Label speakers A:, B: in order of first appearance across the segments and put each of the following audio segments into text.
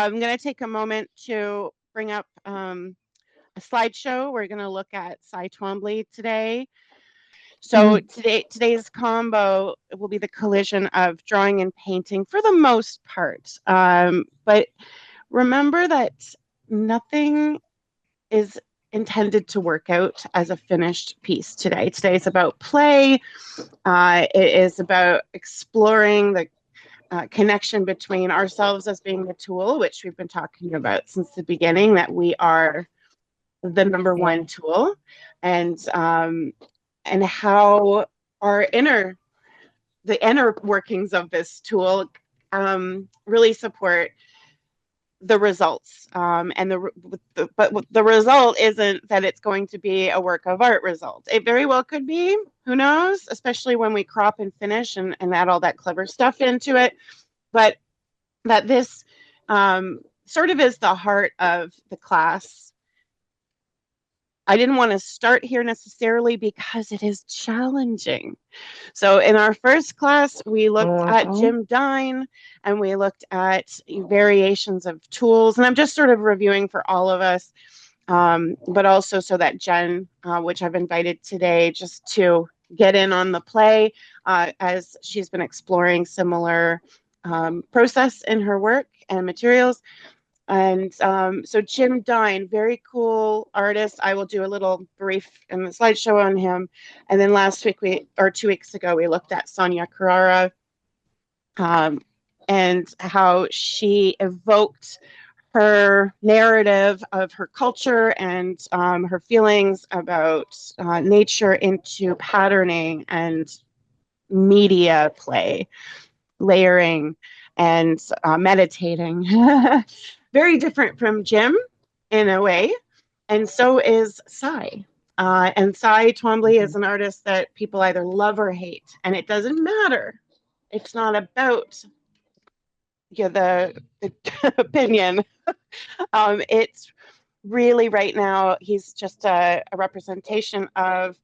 A: I'm going to take a moment to bring up a slideshow. We're going to look at Twombly today. So today's combo will be the collision of drawing and painting for the most part. But remember that nothing is intended to work out as a finished piece today. Today is about play. It is about exploring the connection between ourselves as being the tool, which we've been talking about since the beginning, that we are the number one tool, and how our the inner workings of this tool really support the results. But the result isn't that it's going to be a work of art result. It very well could be, who knows, especially when we crop and finish and add all that clever stuff into it. But that this sort of is the heart of the class. I didn't want to start here necessarily because it is challenging. So in our first class, we looked at Jim Dine and we looked at variations of tools. And I'm just sort of reviewing for all of us, but also so that Jen, which I've invited today just to get in on the play, as she's been exploring similar process in her work and materials. And so Jim Dine, very cool artist. I will do a little brief in the slideshow on him. And then last week, 2 weeks ago, we looked at Sonia Carrara and how she evoked her narrative of her culture and her feelings about nature into patterning and media play, layering, and meditating. Very different from Jim in a way, and so is Cy. And Cy Twombly is an artist that people either love or hate, and it doesn't matter. It's not about the opinion. It's really right now he's just a representation of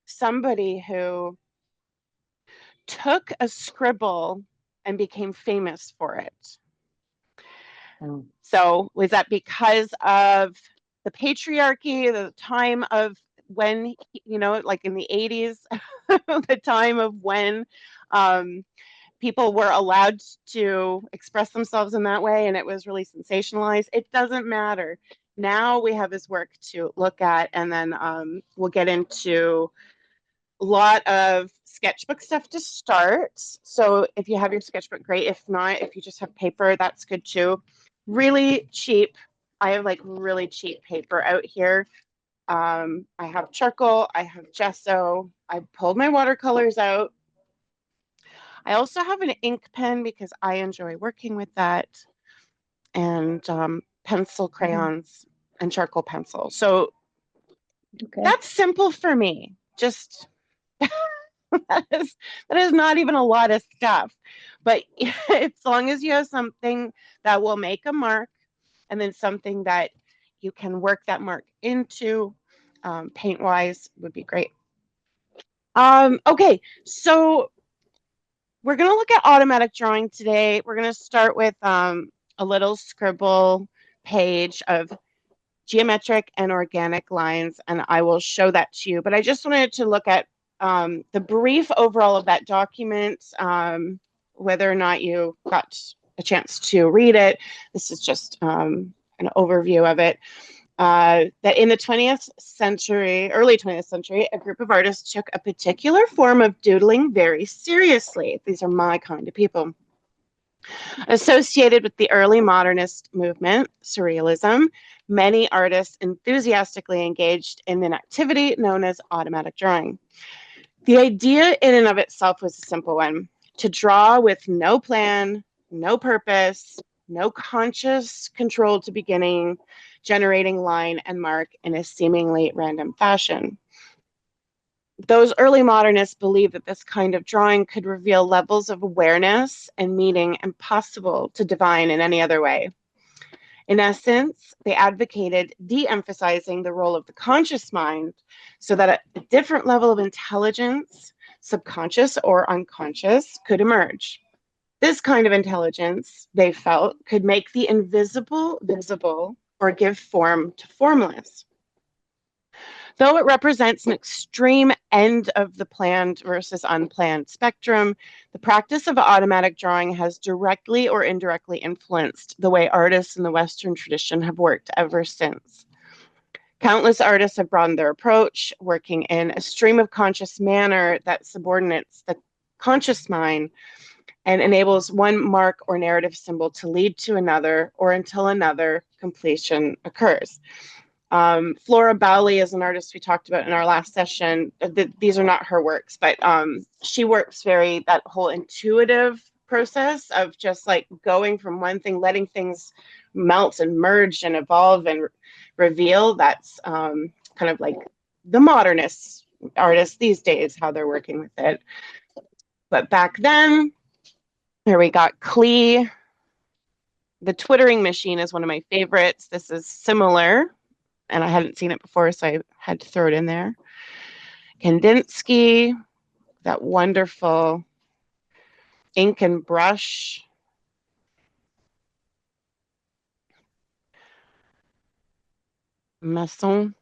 A: somebody who took a scribble and became famous for it. So was that because of the patriarchy, the time of when, like in the 80s, the time of when people were allowed to express themselves in that way and it was really sensationalized? It doesn't matter. Now we have his work to look at, and then we'll get into a lot of sketchbook stuff to start. So if you have your sketchbook, great. If not, if you just have paper, that's good too. Really cheap. I have like really cheap paper out here. I have charcoal, I have gesso. I pulled my watercolors out. I also have an ink pen because I enjoy working with that, and pencil, crayons, and charcoal pencil. So that's simple for me. Just that is not even a lot of stuff. But as long as you have something that will make a mark, and then something that you can work that mark into, paint-wise, would be great. Okay, so we're going to look at automatic drawing today. We're going to start with a little scribble page of geometric and organic lines, and I will show that to you. But I just wanted to look at the brief overall of that document, whether or not you got a chance to read it. This is just an overview of it. That in the 20th century, early 20th century, a group of artists took a particular form of doodling very seriously. These are my kind of people. Associated with the early modernist movement, surrealism, many artists enthusiastically engaged in an activity known as automatic drawing. The idea in and of itself was a simple one: to draw with no plan, no purpose, no conscious control to beginning, generating line and mark in a seemingly random fashion. Those early modernists believed that this kind of drawing could reveal levels of awareness and meaning impossible to divine in any other way. In essence, they advocated de-emphasizing the role of the conscious mind so that a different level of intelligence, subconscious or unconscious, could emerge. This kind of intelligence, they felt, could make the invisible visible or give form to formless. Though it represents an extreme end of the planned versus unplanned spectrum, the practice of automatic drawing has directly or indirectly influenced the way artists in the Western tradition have worked ever since. Countless artists have broadened their approach, working in a stream of conscious manner that subordinates the conscious mind and enables one mark or narrative symbol to lead to another or until another completion occurs. Flora Bowley is an artist we talked about in our last session. These are not her works, but she works that whole intuitive process of just like going from one thing, letting things melt and merge and evolve and reveal. That's kind of like the modernist artists these days, how they're working with it. But back then, here we got Klee. The Twittering Machine is one of my favorites. This is similar, and I hadn't seen it before, so I had to throw it in there. Kandinsky, that wonderful ink and brush. Masson.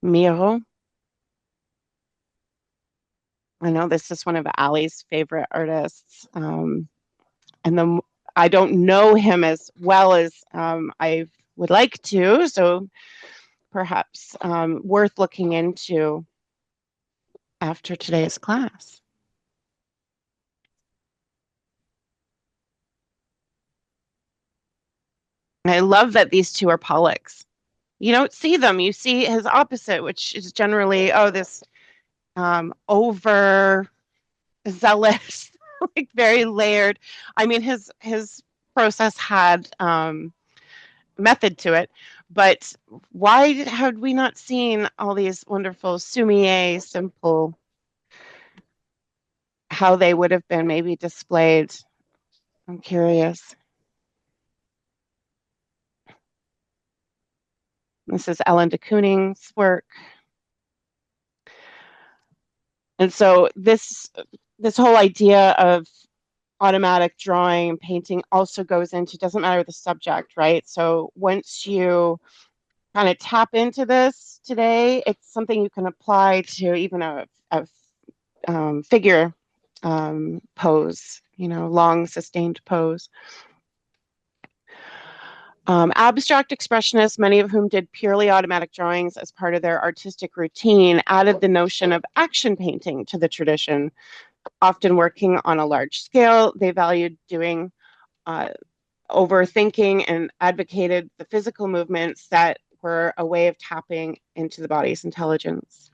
A: Miro. I know this is one of Ali's favorite artists. And I don't know him as well as I would like to, so perhaps worth looking into after today's class. I love that these two are Pollocks. You don't see them. You see his opposite, which is generally, this over zealous, like very layered. I mean, his process had method to it, but why had we not seen all these wonderful Sumier, simple, how they would have been maybe displayed? I'm curious. This is Ellen de Kooning's work. And so this whole idea of automatic drawing and painting also goes into, doesn't matter the subject, right? So once you kind of tap into this today, it's something you can apply to even a figure pose, long sustained pose. Abstract expressionists, many of whom did purely automatic drawings as part of their artistic routine, added the notion of action painting to the tradition. Often working on a large scale, they valued doing overthinking and advocated the physical movements that were a way of tapping into the body's intelligence.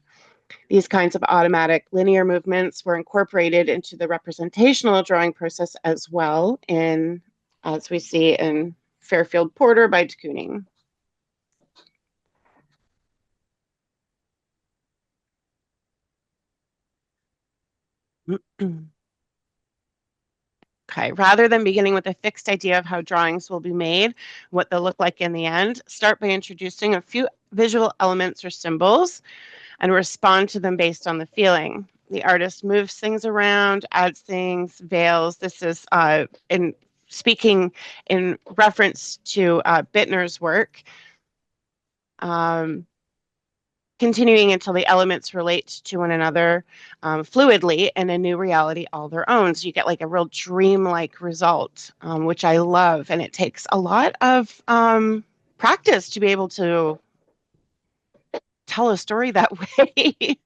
A: These kinds of automatic linear movements were incorporated into the representational drawing process as well, as we see in Fairfield Porter by de Kooning. Okay, rather than beginning with a fixed idea of how drawings will be made, what they'll look like in the end, start by introducing a few visual elements or symbols and respond to them based on the feeling. The artist moves things around, adds things, veils. This is in speaking in reference to Bittner's work. Continuing until the elements relate to one another fluidly in a new reality all their own. So you get like a real dream-like result, which I love. And it takes a lot of practice to be able to tell a story that way.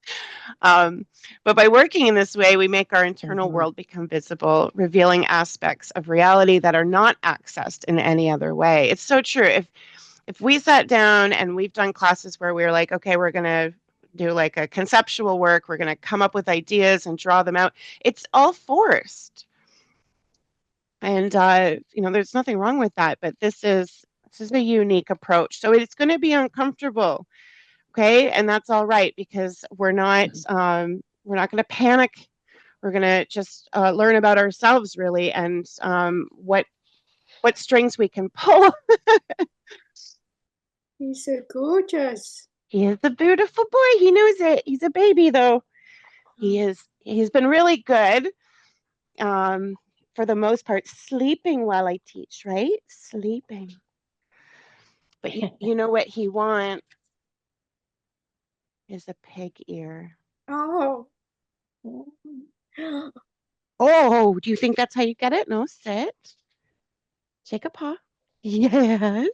A: But by working in this way, we make our internal world become visible, revealing aspects of reality that are not accessed in any other way. It's so true. If we sat down and we've done classes where we're like, okay, we're going to do like a conceptual work, we're going to come up with ideas and draw them out, it's all forced. And, there's nothing wrong with that, but this is a unique approach. So it's going to be uncomfortable, okay? And that's all right, because we're not going to panic. We're going to just learn about ourselves, really, and what strings we can pull.
B: He's so gorgeous.
A: He is a beautiful boy. He knows it. He's a baby, though. He's been really good, um, for the most part, sleeping while I teach, right? Sleeping. But you know what he wants is a pig ear.
B: Oh.
A: Oh, do you think that's how you get it? No, sit. Take a paw. Yes.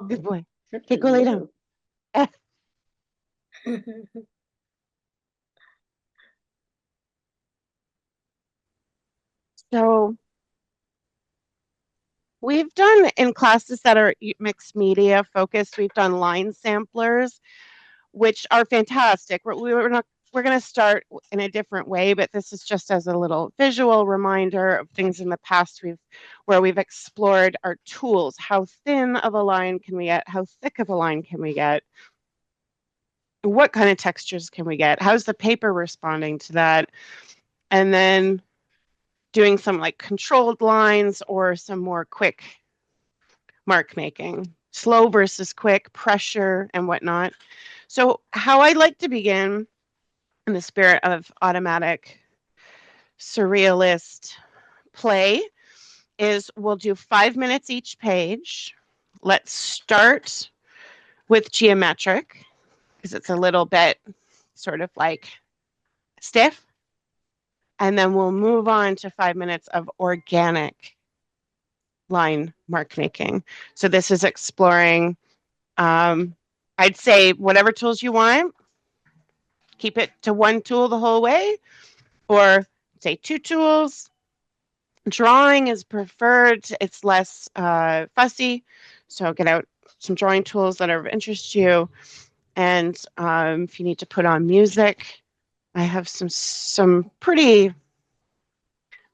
A: Good boy. Okay, go lay down. So we've done in classes that are mixed media focused, we've done line samplers, which are fantastic. We're going to start in a different way, but this is just as a little visual reminder of things in the past where we've explored our tools. How thin of a line can we get? How thick of a line can we get? What kind of textures can we get? How's the paper responding to that? And then doing some like controlled lines or some more quick mark making, slow versus quick, pressure and whatnot. So how I like to begin in the spirit of automatic surrealist play is we'll do 5 minutes each page. Let's start with geometric because it's a little bit sort of like stiff. And then we'll move on to 5 minutes of organic line mark making. So this is exploring, I'd say whatever tools you want, keep it to one tool the whole way, or say two tools. Drawing is preferred. It's less fussy. So get out some drawing tools that are of interest to you. And if you need to put on music, I have some pretty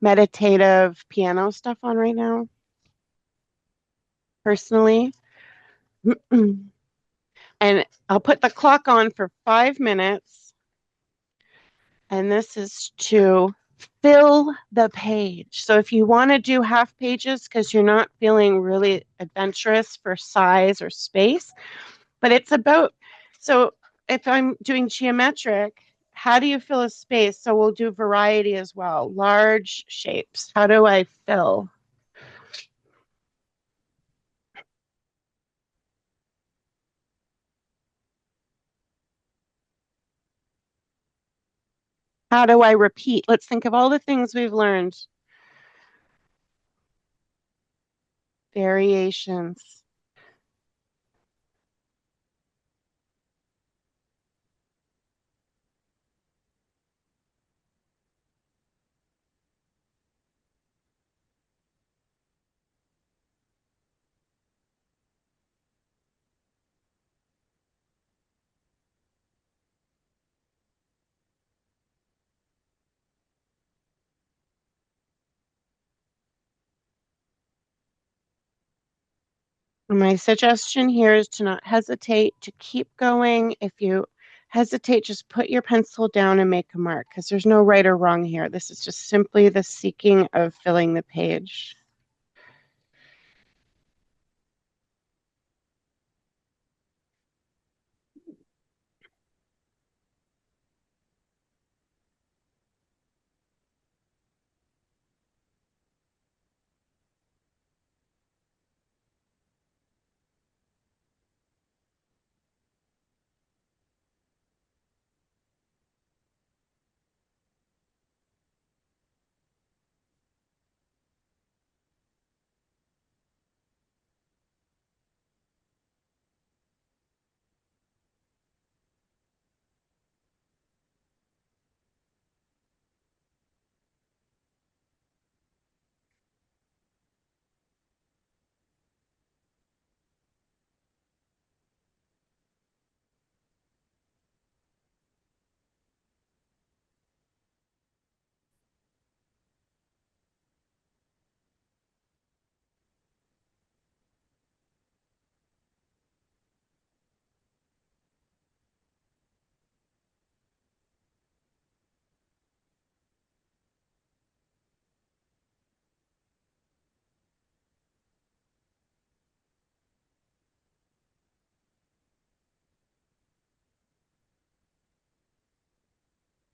A: meditative piano stuff on right now, personally. And I'll put the clock on for 5 minutes. And this is to fill the page. So if you want to do half pages because you're not feeling really adventurous for size or space, but it's about, so if I'm doing geometric, how do you fill a space? So we'll do variety as well. Large shapes. How do I fill? How do I repeat? Let's think of all the things we've learned. Variations. My suggestion here is to not hesitate, to keep going. If you hesitate, just put your pencil down and make a mark because there's no right or wrong here. This is just simply the seeking of filling the page.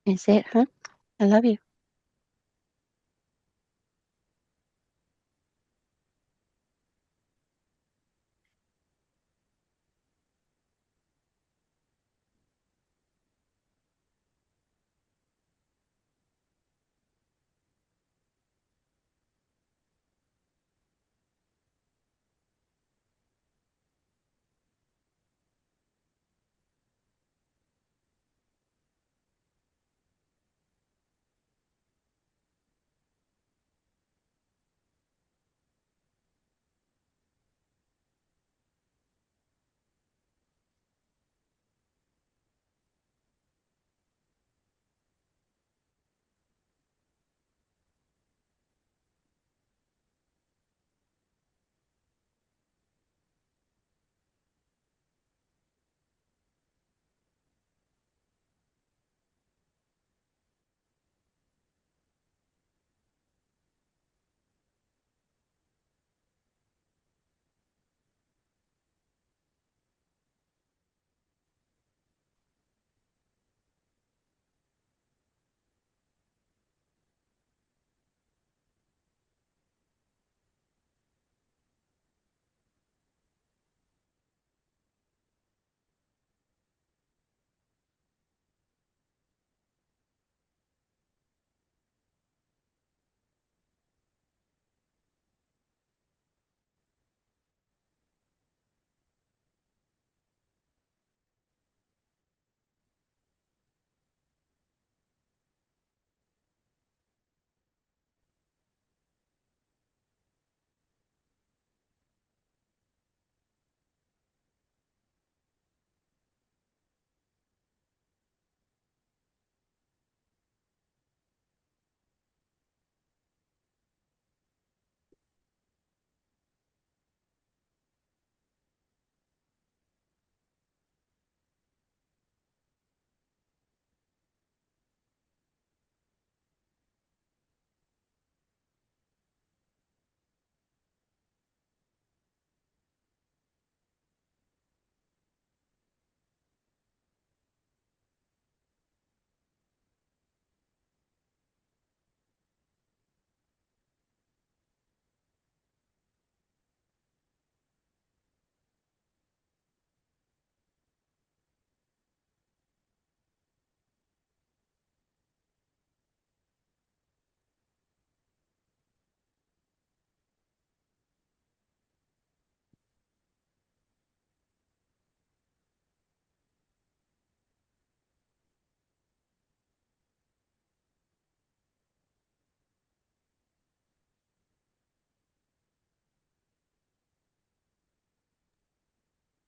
A: Is it, huh? I love you.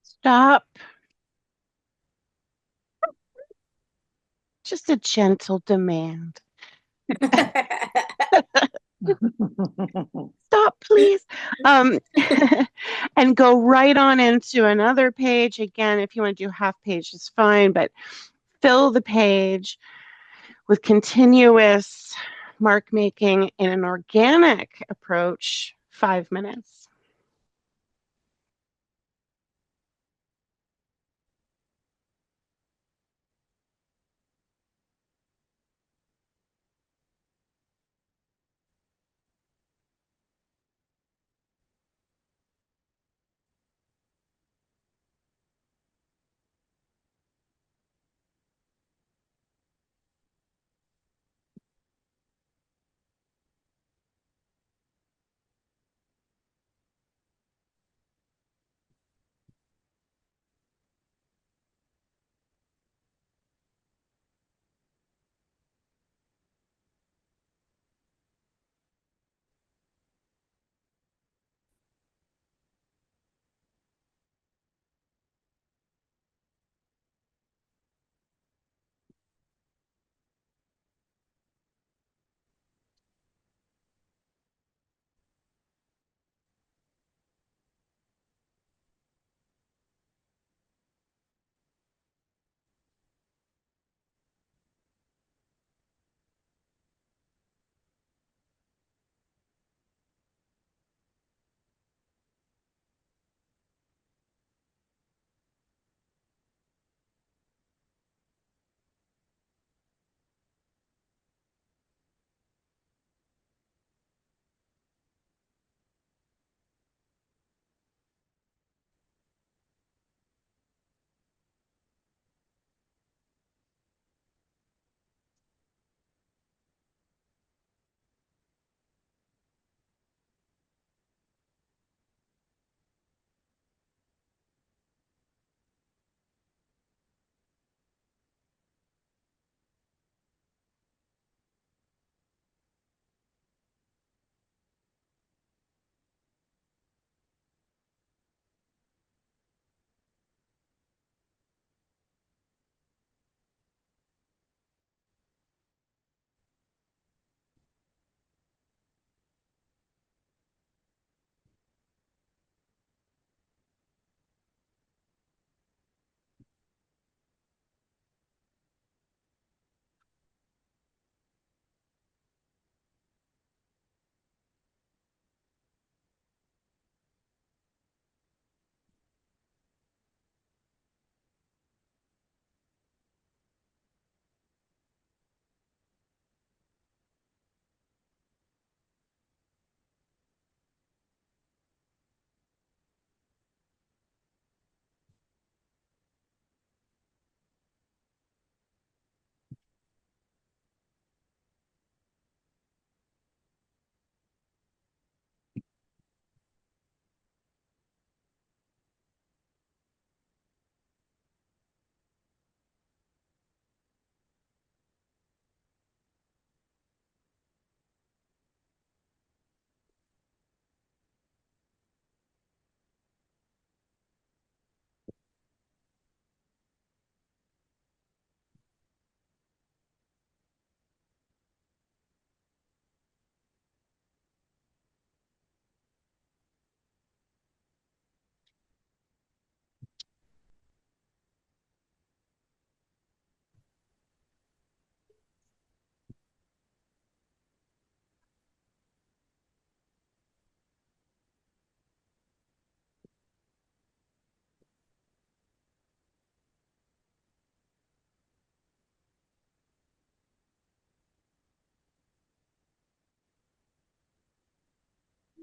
A: Stop. Just a gentle demand. Stop, please. Um, and go right on into another page. Again, if you want to do half page, it's fine, but fill the page with continuous mark making in an organic approach, 5 minutes.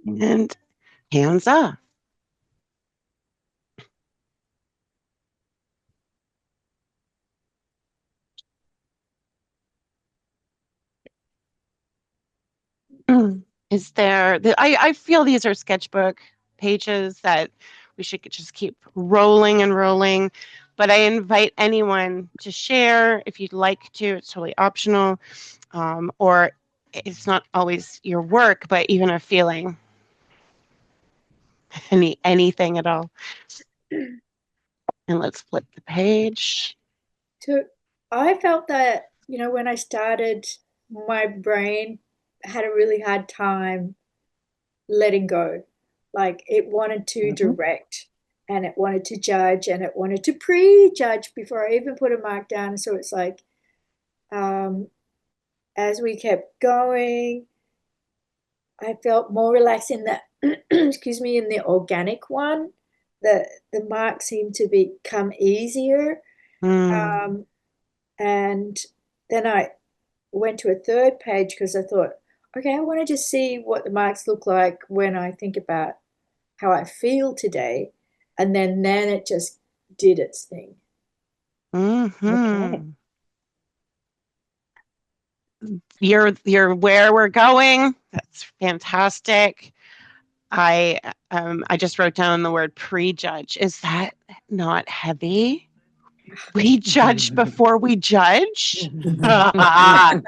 A: And hands up. Is there, I feel these are sketchbook pages that we should just keep rolling and rolling. But I invite anyone to share if you'd like to. It's totally optional. Or it's not always your work, but even a feeling, anything at all. And let's flip the page.
B: So I felt that, when I started, my brain had a really hard time letting go. Like it wanted to
A: Mhm.
B: direct and it wanted to judge and it wanted to prejudge before I even put a mark down. So it's like, um, as we kept going, I felt more relaxed in the, excuse me, in the organic one. The marks seemed to become easier.
A: Mm.
B: Um, and then I went to a third page because I thought, okay, I want to just see what the marks look like when I think about how I feel today. And then it just did its thing.
A: Hmm.
C: Okay.
A: You're where we're going. That's fantastic. I just wrote down the word prejudge. Is that not heavy? We judge before we judge?
D: That's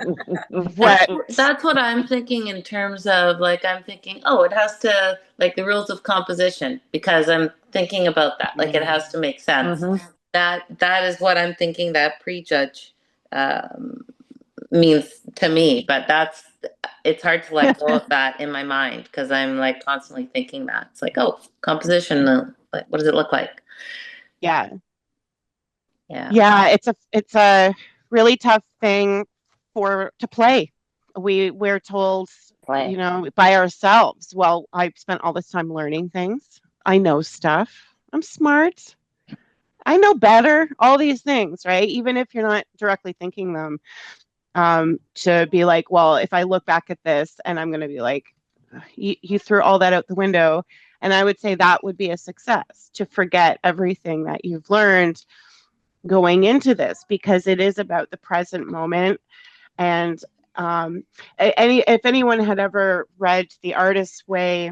A: What?
D: that's what I'm thinking in terms of like I'm thinking, oh, it has to like the rules of composition because I'm thinking about that. Like it has to make sense. That is what I'm thinking that prejudge um, means to me. But that's it's hard to let go of that in my mind because I'm like constantly thinking that. It's like, oh, composition, like what does it look like?
A: Yeah.
D: Yeah.
A: Yeah, it's a really tough thing to play. We're told,
C: Play.
A: by ourselves. Well, I've spent all this time learning things. I know stuff. I'm smart. I know better. All these things, right? Even if you're not directly thinking them, to be like, well, if I look back at this, and I'm going to be like, you threw all that out the window. And I would say that would be a success to forget everything that you've learned going into this because it is about the present moment. And if anyone had ever read The Artist's Way,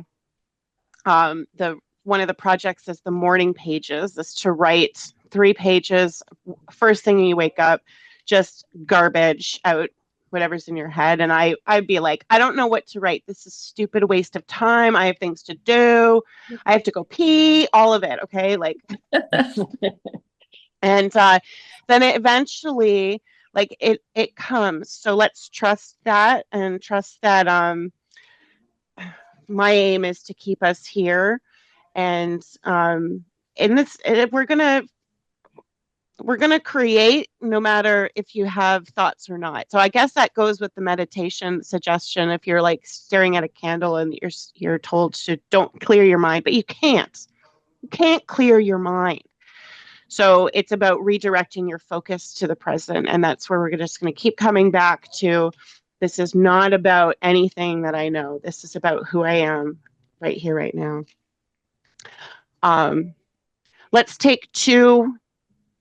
A: the one of the projects is the morning pages, is to write 3 pages first thing you wake up, just garbage out whatever's in your head. And I'd be like, I don't know what to write. This is a stupid waste of time. I have things to do. I have to go pee, all of it. Okay. Like, and then it eventually, like it comes. So let's trust that and trust that my aim is to keep us here. And in this, we're gonna create no matter if you have thoughts or not. So I guess that goes with the meditation suggestion. If you're like staring at a candle and you're told to don't clear your mind, but you can't clear your mind. So it's about redirecting your focus to the present, and that's where we're just going to keep coming back to. This is not about anything that I know. This is about who I am right here, right now. Um, let's take 2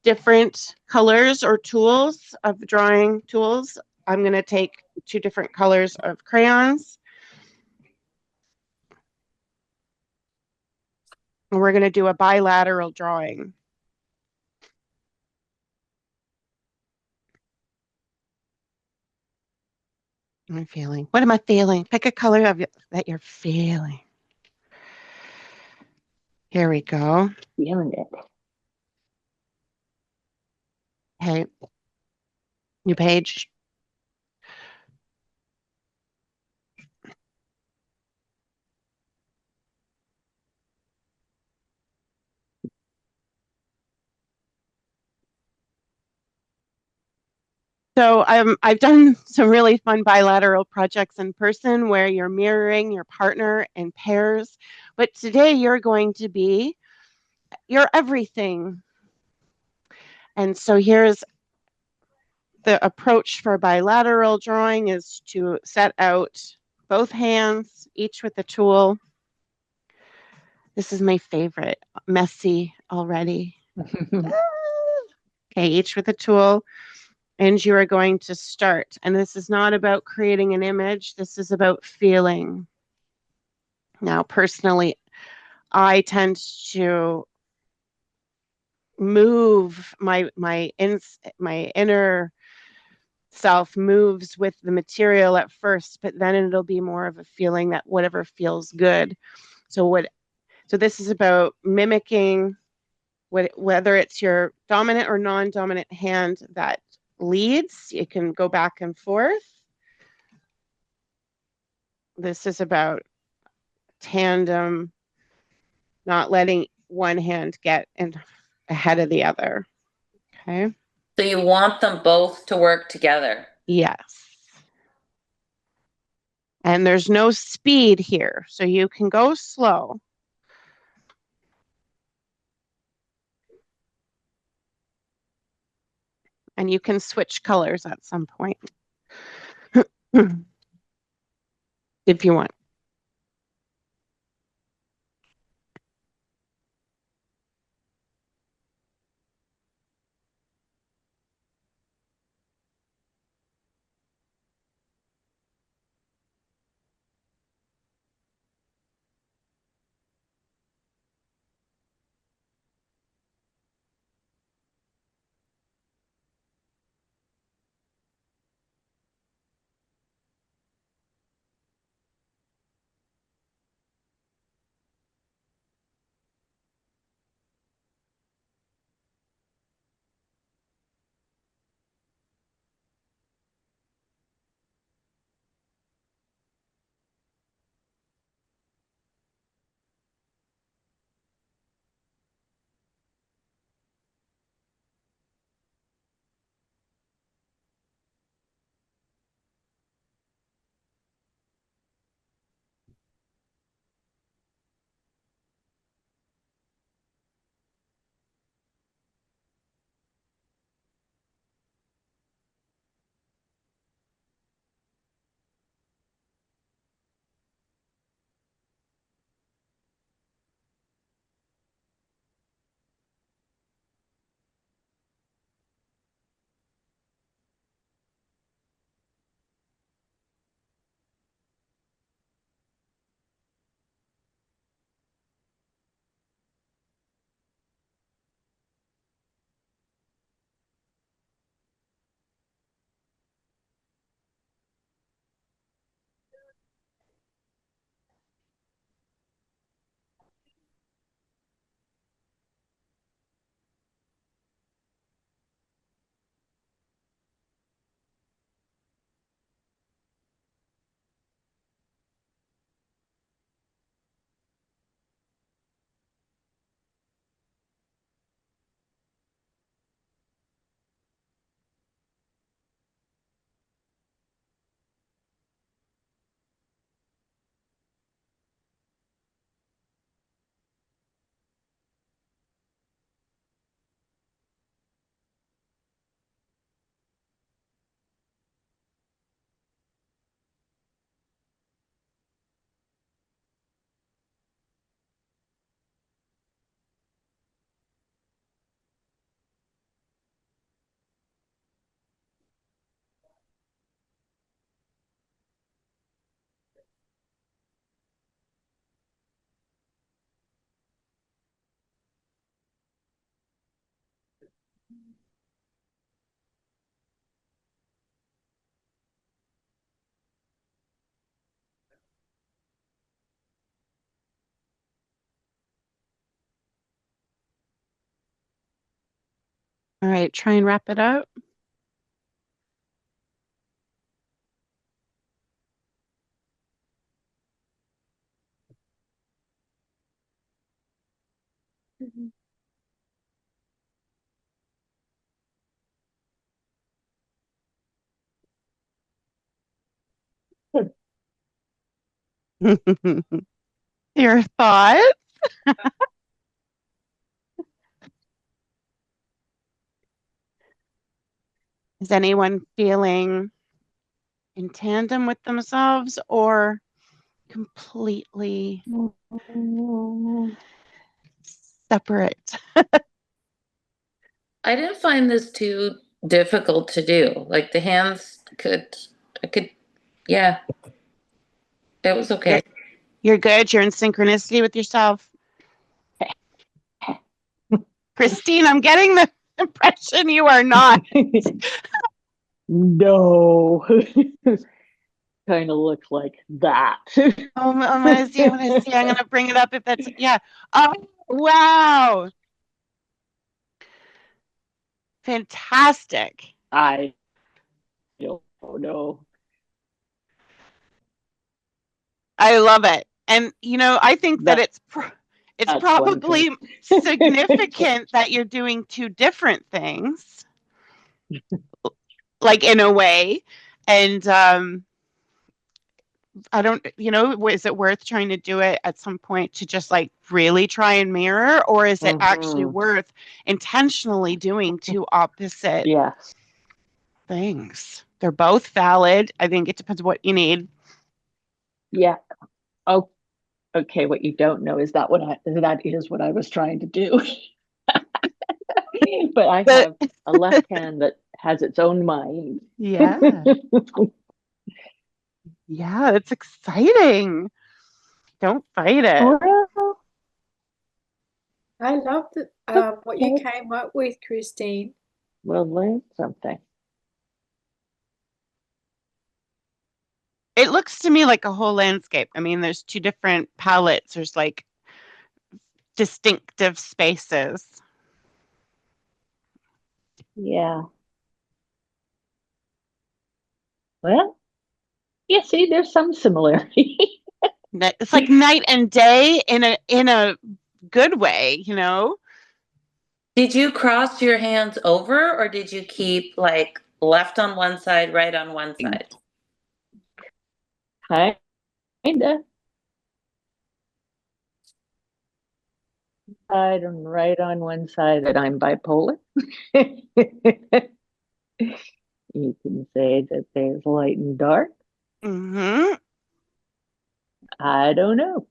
A: different colors or tools of drawing tools. I'm going to take 2 different colors of crayons. And we're going to do a bilateral drawing. I'm feeling. What am I feeling? Pick a color that you're feeling. Here we go.
C: Feeling it.
A: Okay. New page. So I've done some really fun bilateral projects in person where you're mirroring your partner in pairs. But today you're going to be your everything. And so here's the approach for bilateral drawing is to set out both hands, each with a tool, This is my favorite. Messy already. Okay, each with a tool. And you are going to start. And this is not about creating an image. This is about feeling. Now, personally, I tend to move my inner self moves with the material at first, but then it'll be more of a feeling that whatever feels good. So this is about mimicking whether it's your dominant or non-dominant hand that leads. You can go back and forth. This is about tandem, not letting one hand get ahead of the other. Okay.
D: So you want them both to work together.
A: Yes. And there's no speed here, so you can go slow. And you can switch colors at some point if you want. All right, try and wrap it up. Your thoughts? Is anyone feeling in tandem with themselves or completely separate.
D: I didn't find this too difficult to do. Like the hands yeah, it was okay.
A: You're good. You're in synchronicity with yourself. Christine, I'm getting the impression you are not.
C: No. Kind of looks like that.
A: I'm gonna see. I'm gonna bring it up if that's yeah. Oh wow. Fantastic.
C: I don't know.
A: I love it. And I think that it's probably significant that you're doing two different things, like in a way. And I don't, is it worth trying to do it at some point to just like really try and mirror, or is it actually worth intentionally doing two opposite things? They're both valid. I think it depends what you need.
C: Yeah. Oh, okay. What you don't know is that is what I was trying to do. But I have a left hand that has its own mind.
A: Yeah. Yeah, that's exciting. Don't fight it.
C: Well,
B: I love what you came up with, Christine.
C: We'll learn something.
A: It looks to me like a whole landscape. I mean, there's two different palettes. There's like distinctive spaces.
C: Yeah. Well, yeah, see, there's some similarity.
A: It's like night and day in a good way,
D: Did you cross your hands over, or did you keep like left on one side, right on one side?
C: Kinda. I'm right on one side that I'm bipolar. You can say that there's light and dark.
A: Mm-hmm.
C: I don't know.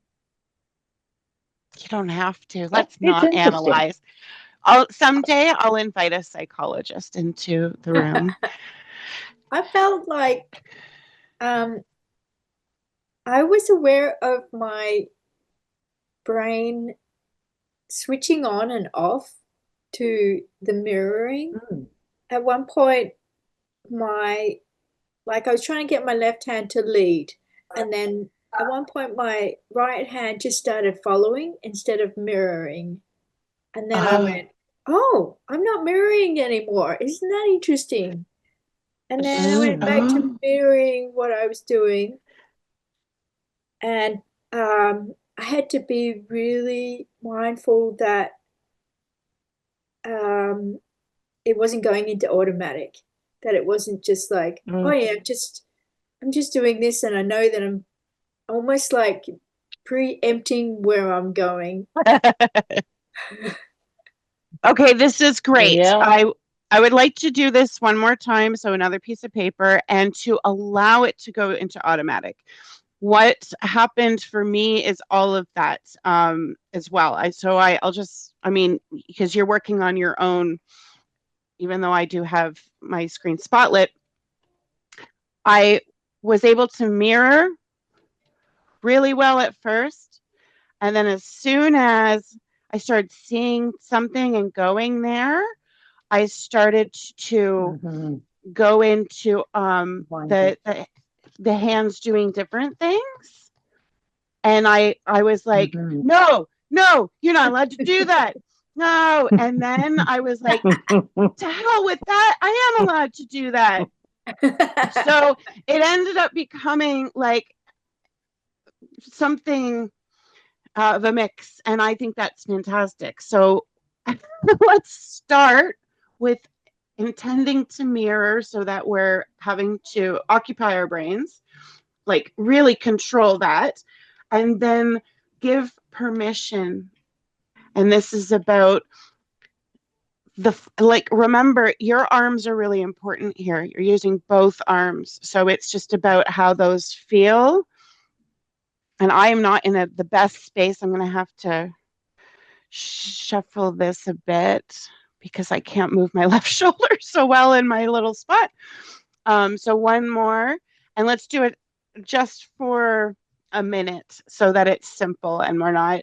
A: You don't have to. Let's
C: It's
A: not analyze. Someday I'll invite a psychologist into the room.
B: I felt like I was aware of my brain switching on and off to the mirroring. At one point, I was trying to get my left hand to lead, and then at one point my right hand just started following instead of mirroring. And then I went, oh, I'm not mirroring anymore. Isn't that interesting? And then I went back to mirroring what I was doing. And I had to be really mindful that it wasn't going into automatic, that it wasn't just like, oh yeah, I'm just doing this, and I know that I'm almost like preempting where I'm going.
A: Okay, this is great.
C: Yeah.
A: I would like to do this one more time, so another piece of paper, and to allow it to go into automatic. What happened for me is all of that as well. Because you're working on your own, even though I do have my screen spotlit, I was able to mirror really well at first. And then as soon as I started seeing something and going there, I started to go into the hands doing different things. And I was like, no, you're not allowed to do that. No. And then I was like, to hell with that. I am allowed to do that. So it ended up becoming like something of a mix. And I think that's fantastic. So let's start with intending to mirror so that we're having to occupy our brains, like really control that, and then give permission. And this is about remember, your arms are really important here. You're using both arms. So it's just about how those feel And I am not in the best space. I'm going to have to shuffle this a bit because I can't move my left shoulder so well in my little spot. So one more, and let's do it just for a minute so that it's simple and we're not,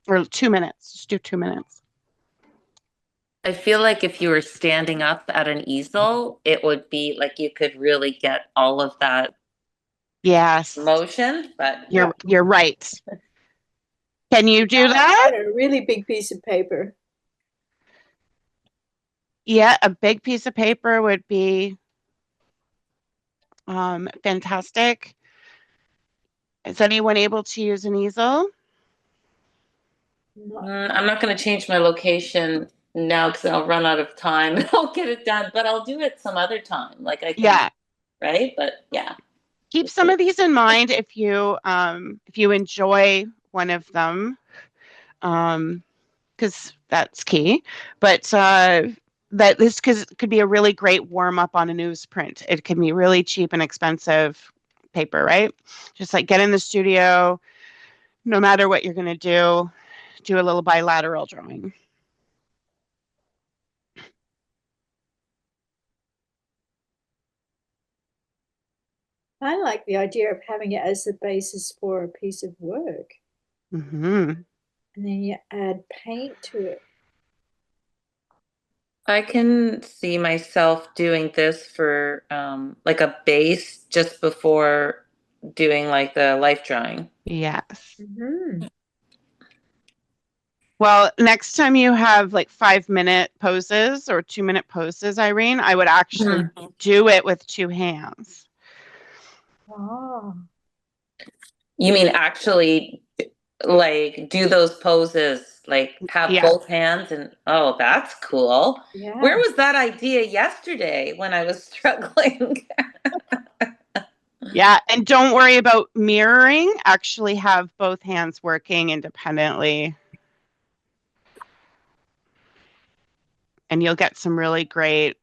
A: or 2 minutes, just do 2 minutes.
D: I feel like if you were standing up at an easel, it would be like you could really get all of that
A: Yes,
D: motion, but
A: you're right. Can you do
B: I
A: that?
B: had a really big piece of paper.
A: Yeah, a big piece of paper would be fantastic. Is anyone able to use an easel?
D: I'm not going to change my location now because I'll run out of time and I'll get it done, but I'll do it some other time. Like I can,
A: Yeah.
D: right? But yeah.
A: Keep some of these in mind if you enjoy one of them, because that's key. But that this could be a really great warm up on a newsprint. It can be really cheap and expensive paper, right? Just like get in the studio, no matter what you're going to do a little bilateral drawing.
B: I like the idea of having it as the basis for a piece of work.
A: Mm-hmm.
B: And then you add paint to it.
D: I can see myself doing this for like a base just before doing like the life drawing.
A: Yes.
B: Mm-hmm.
A: Well, next time you have like 5-minute poses or 2-minute poses, Irene, I would actually do it with 2 hands.
B: Oh.
D: You mean actually like do those poses, like have
A: Yeah.
D: both hands and oh, that's cool.
B: Yeah.
D: Where was that idea yesterday when I was struggling?
A: Yeah, and don't worry about mirroring. Actually have both hands working independently. And you'll get some really great,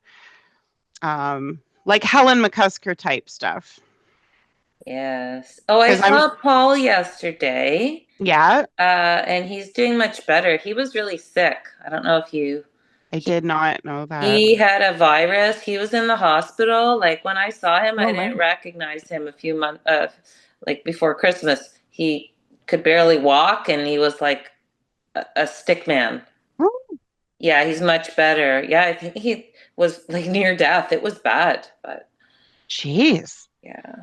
A: like Helen McCusker type stuff.
D: Yes. Oh, I
A: 'Cause I'm-
D: saw Paul yesterday,
A: Yeah,
D: and he's doing much better. He was really sick. I don't know if
A: I did not know that.
D: he had a virus. He was in the hospital. Like when I saw him, I
C: Oh,
D: didn't
C: my.
D: recognize him a few months, like before Christmas. He could barely walk, and he was like a stick man.
A: Oh,
D: Yeah, he's much better. Yeah, I think he was like near death. It was bad, but
A: jeez.
D: yeah.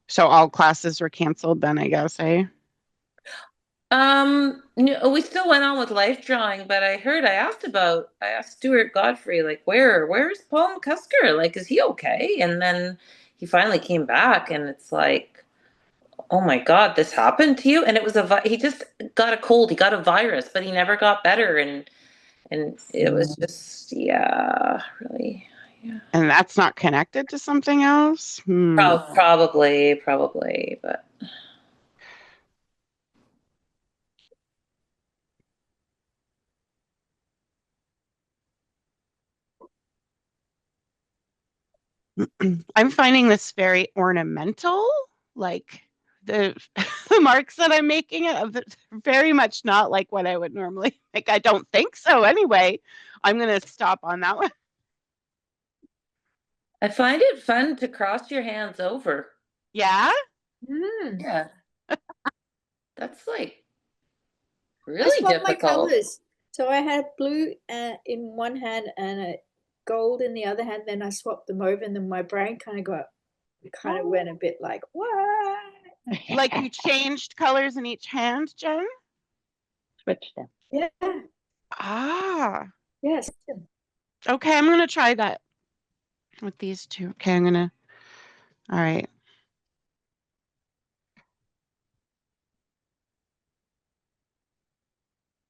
A: So all classes were canceled then, I guess, eh?
D: No, we still went on with life drawing, but I asked Stuart Godfrey, like, where's Paul McCusker? Like, is he okay? And then he finally came back, and it's like, oh my God, this happened to you? And it was he just got a cold. He got a virus, but he never got better, and it was just, yeah, really, yeah.
A: And that's not connected to something else?
D: Probably, but.
A: I'm finding this very ornamental, like the the marks that I'm making it very much not like what I would normally make. I don't think so. Anyway, I'm gonna stop on that one.
D: I find it fun to cross your hands over.
A: Yeah.
B: Mm.
D: Yeah. That's like
B: I
D: really
B: swapped my
D: difficult.
B: colors. So I had blue in one hand and a gold in the other hand. Then I swapped them over, and then my brain kind of went a bit like, what?
A: Like you changed colors in each hand, Jen?
C: Switch them.
B: Yeah.
A: Ah.
B: Yes.
A: Okay, I'm gonna try that with these two. Okay, all right.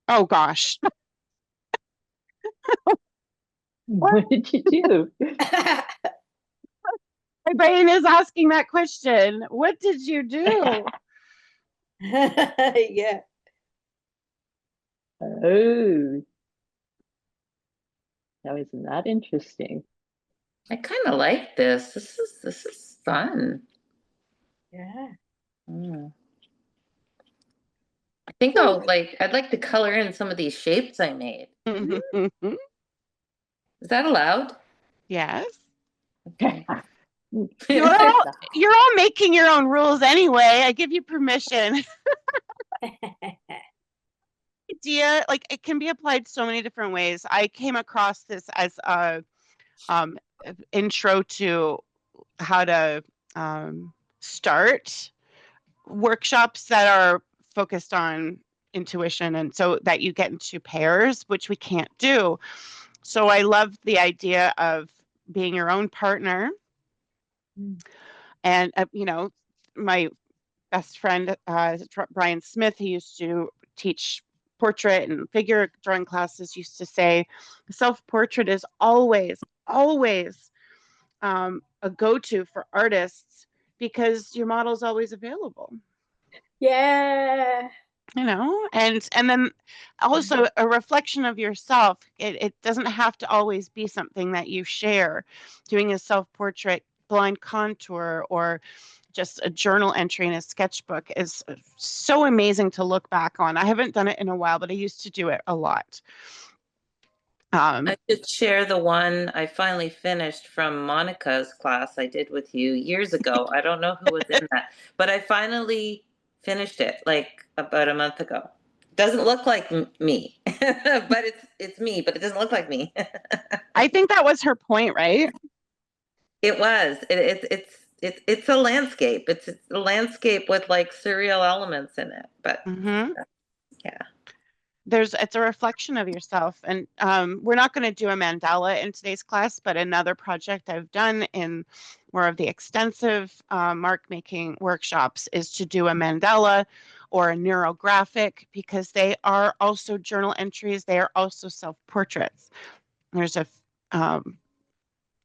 A: Oh gosh.
C: What did you do?
A: My brain is asking that question. What did you do?
B: Yeah.
C: Oh, now isn't that interesting?
D: I kind of like this. This is fun.
B: Yeah.
D: Mm. I think I'd like to color in some of these shapes I made. Is that allowed?
A: Yes.
D: Okay.
A: You're all making your own rules anyway. I give you permission. Idea, like it can be applied so many different ways. I came across this as a intro to how to start workshops that are focused on intuition, and so that you get into pairs, which we can't do. So I love the idea of being your own partner. And my best friend, Brian Smith, he used to teach portrait and figure drawing classes, used to say self-portrait is always a go-to for artists because your model's always available.
B: Yeah.
A: And then also a reflection of yourself. It doesn't have to always be something that you share. Doing a self-portrait, blind contour, or just a journal entry in a sketchbook is so amazing to look back on. I haven't done it in a while, but I used to do it a lot.
D: I should share the one I finally finished from Monica's class I did with you years ago. I don't know who was in that, but I finally finished it like about a month ago. Doesn't look like me, but it's me, but it doesn't look like me.
A: I think that was her point, right?
D: It was. It's a landscape. It's a landscape with like surreal elements in it. But yeah.
A: It's a reflection of yourself. And we're not going to do a mandala in today's class, but another project I've done in more of the extensive mark making workshops is to do a mandala or a neurographic, because they are also journal entries. They are also self-portraits. There's a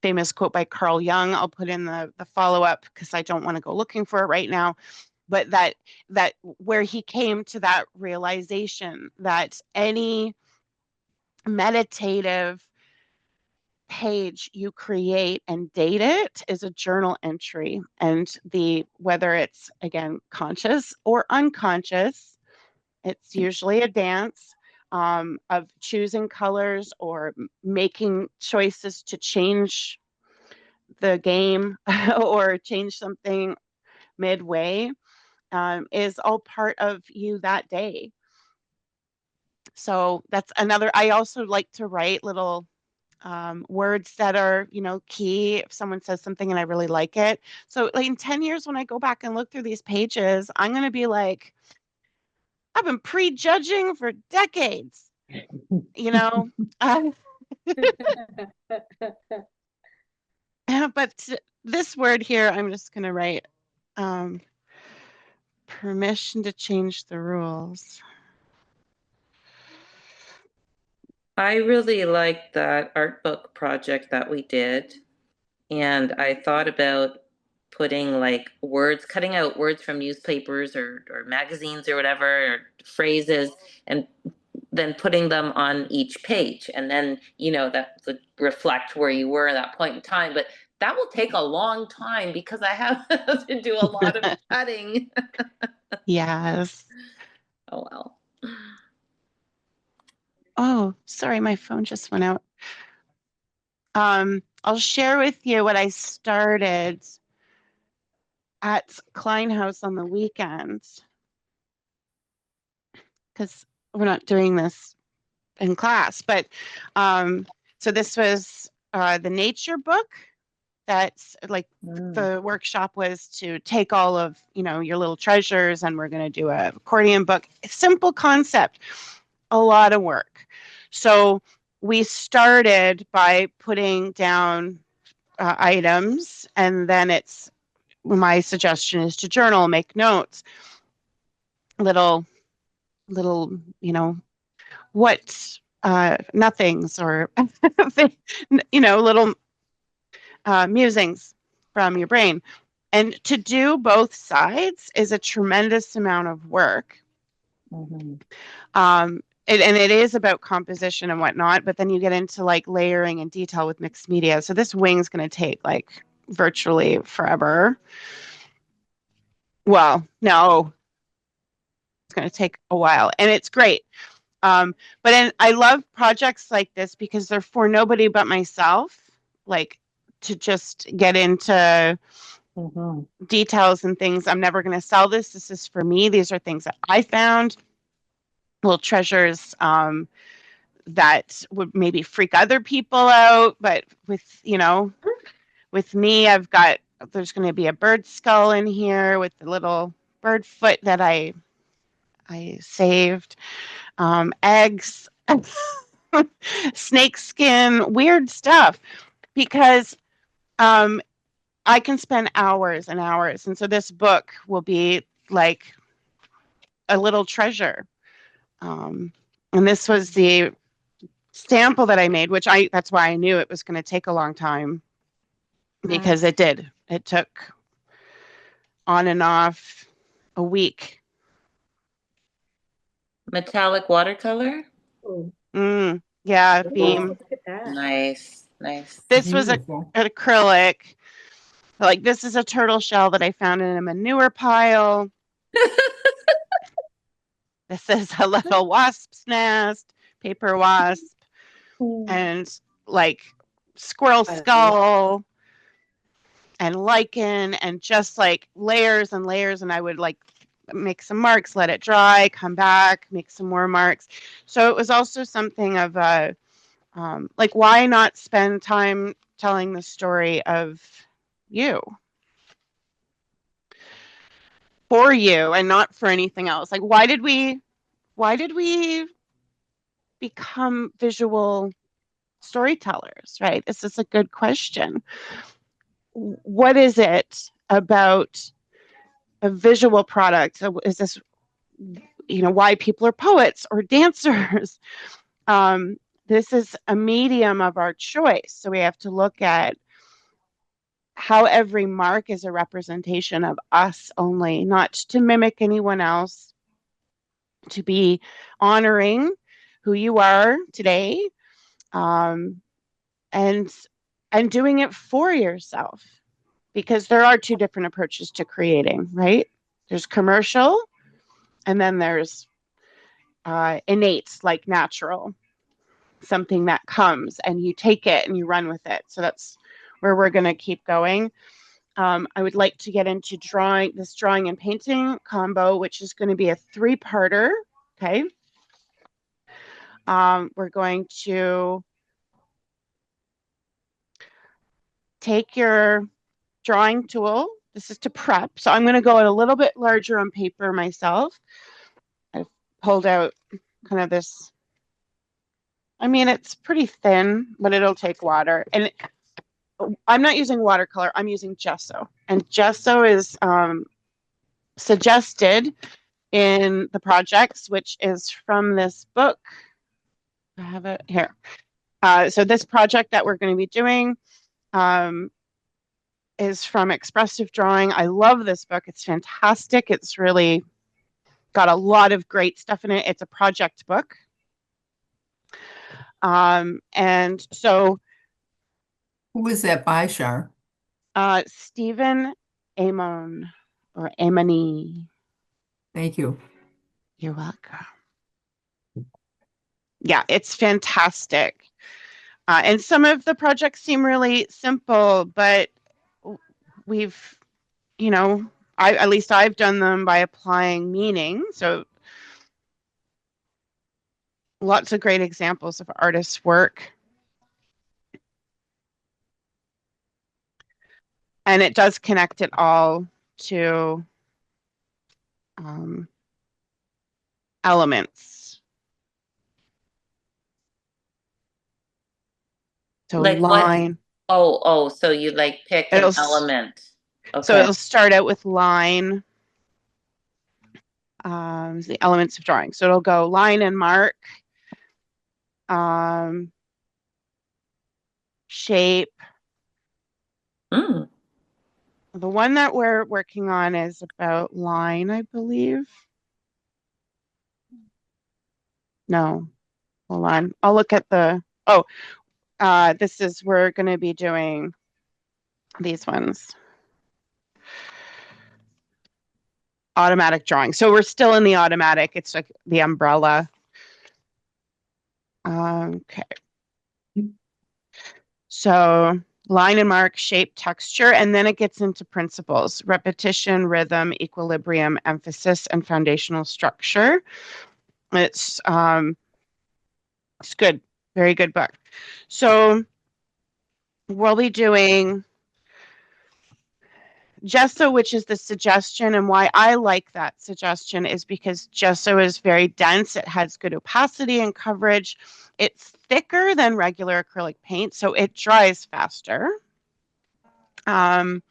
A: famous quote by Carl Jung. I'll put in the follow-up because I don't want to go looking for it right now. But that where he came to that realization that any meditative page you create and date it is a journal entry, and whether it's again conscious or unconscious, it's usually a dance of choosing colors or making choices to change the game or change something midway, is all part of you that day. So that's another. I also like to write little words that are, key if someone says something and I really like it. So like in 10 years, when I go back and look through these pages, I'm going to be like, I've been prejudging for decades, but this word here, I'm just going to write permission to change the rules.
D: I really liked that art book project that we did. And I thought about putting like words, cutting out words from newspapers or magazines or whatever, or phrases, and then putting them on each page. And then, that would reflect where you were at that point in time. But that will take a long time because I have to do a lot of cutting.
A: Yes.
D: Oh, well.
A: Oh, sorry, my phone just went out. I'll share with you what I started at Klein House on the weekends, because we're not doing this in class. But so this was the nature book. That's like the workshop was to take all of your little treasures, and we're going to do a accordion book. Simple concept, a lot of work. So we started by putting down items, and then my suggestion is to journal, make notes, little what nothings or little musings from your brain. And to do both sides is a tremendous amount of work. and it is about composition and whatnot, but then you get into like layering and detail with mixed media. So this wing's going to take like virtually forever. Well, no, it's going to take a while, and it's great. But I love projects like this because they're for nobody but myself, like to just get into details and things. I'm never going to sell this. This is for me. These are things that I found, little treasures that would maybe freak other people out. But with, with me, there's going to be a bird skull in here with the little bird foot that I saved, eggs, snake skin, weird stuff, because I can spend hours and hours. And so this book will be like a little treasure. And this was the sample that I made, that's why I knew it was going to take a long time, because it did. It took on and off a week.
D: Metallic watercolor?
A: Yeah, theme.
B: Look at that.
D: Nice.
A: This was an acrylic. Like, this is a turtle shell that I found in a manure pile. This is a little wasp's nest, paper wasp, and like squirrel skull and lichen, and just like layers and layers. And I would like make some marks, let it dry, come back, make some more marks. So it was also something of like, why not spend time telling the story of you, for you, and not for anything else? Like, why did we become visual storytellers, right? This is a good question. What is it about a visual product? Is this, why people are poets or dancers? This is a medium of our choice. So we have to look at how every mark is a representation of us only, not to mimic anyone else, to be honoring who you are today, and doing it for yourself, because there are two different approaches to creating, right? There's commercial, and then there's innate, like natural, something that comes and you take it and you run with it. So that's where we're going to keep going. I would like to get into drawing and painting combo, which is going to be a 3-parter. Okay. We're going to take your drawing tool. This is to prep. So I'm going to go a little bit larger on paper myself. I've pulled out kind of this. I mean, it's pretty thin, but it'll take water. And I'm not using watercolor. I'm using gesso. And gesso is suggested in the projects, which is from this book. I have it here. So this project that we're going to be doing is from Expressive Drawing. I love this book. It's fantastic. It's really got a lot of great stuff in it. It's a project book. And so...
E: Who is that by, Shar?
A: Stephen Amon, or Amoni.
E: Thank you.
A: You're welcome. Yeah, it's fantastic. And some of the projects seem really simple, but we've, at least I've done them by applying meaning. So lots of great examples of artists' work. And it does connect it all to elements. So
D: Like
A: line.
D: What? So you like pick an element. Okay.
A: So it'll start out with line, the elements of drawing. So it'll go line and mark, shape. The one that we're working on is about line, I believe. No, hold on. I'll look at the, we're going to be doing these ones. Automatic drawing. So we're still in the automatic. It's like the umbrella. Okay. So line and mark, shape, texture, and then it gets into principles: repetition, rhythm, equilibrium, emphasis, and foundational structure. It's good. Very good book. So we'll be doing gesso, which is the suggestion, and why I like that suggestion is because gesso is very dense. It has good opacity and coverage. It's thicker than regular acrylic paint, so it dries faster. But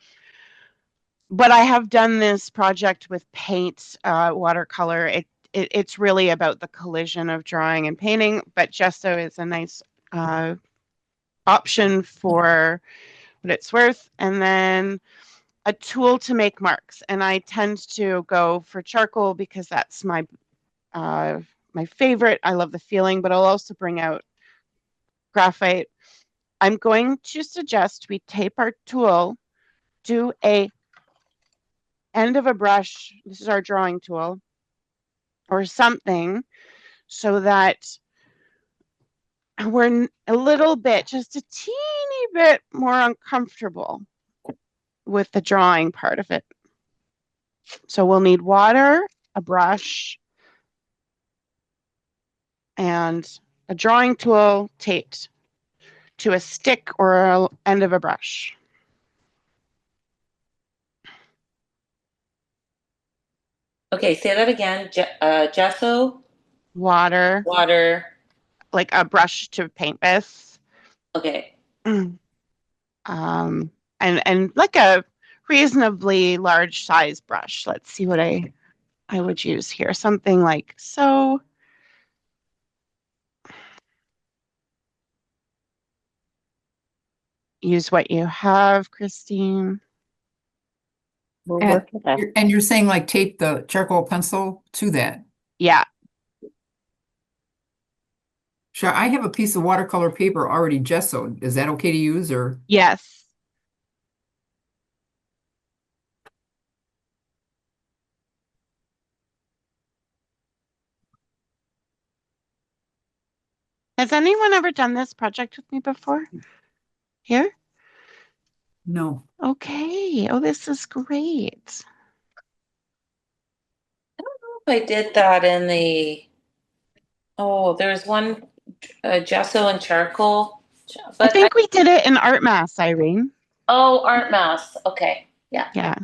A: I have done this project with paint, watercolor. It's really about the collision of drawing and painting, but gesso is a nice option for what it's worth. And then a tool to make marks. And I tend to go for charcoal because that's my favorite. I love the feeling, but I'll also bring out graphite. I'm going to suggest we tape our tool, do a end of a brush. This is our drawing tool or something, so that we're a little bit, just a teeny bit more uncomfortable with the drawing part of it. So we'll need water, a brush, and a drawing tool taped to a stick or a end of a brush.
D: Okay, say that again. Gesso,
A: Water,
D: water.
A: like a brush to paint with.
D: Okay.
A: And like a reasonably large size brush. Let's see what I would use here. Something like so. Use what you have, Christine.
C: We'll
E: And,
C: work with that.
E: and you're saying like tape the charcoal pencil to that.
A: Yeah.
E: Sure, I have a piece of watercolor paper already gessoed. Is that okay to use or?
A: Yes. Has anyone ever done this project with me before? Here?
E: No.
A: Okay. Oh, this is great.
D: I don't know if I did that in there's one gesso and charcoal.
A: I think we did it in art mass, Irene.
D: Oh, art mass. Okay. Yeah.
A: Yeah.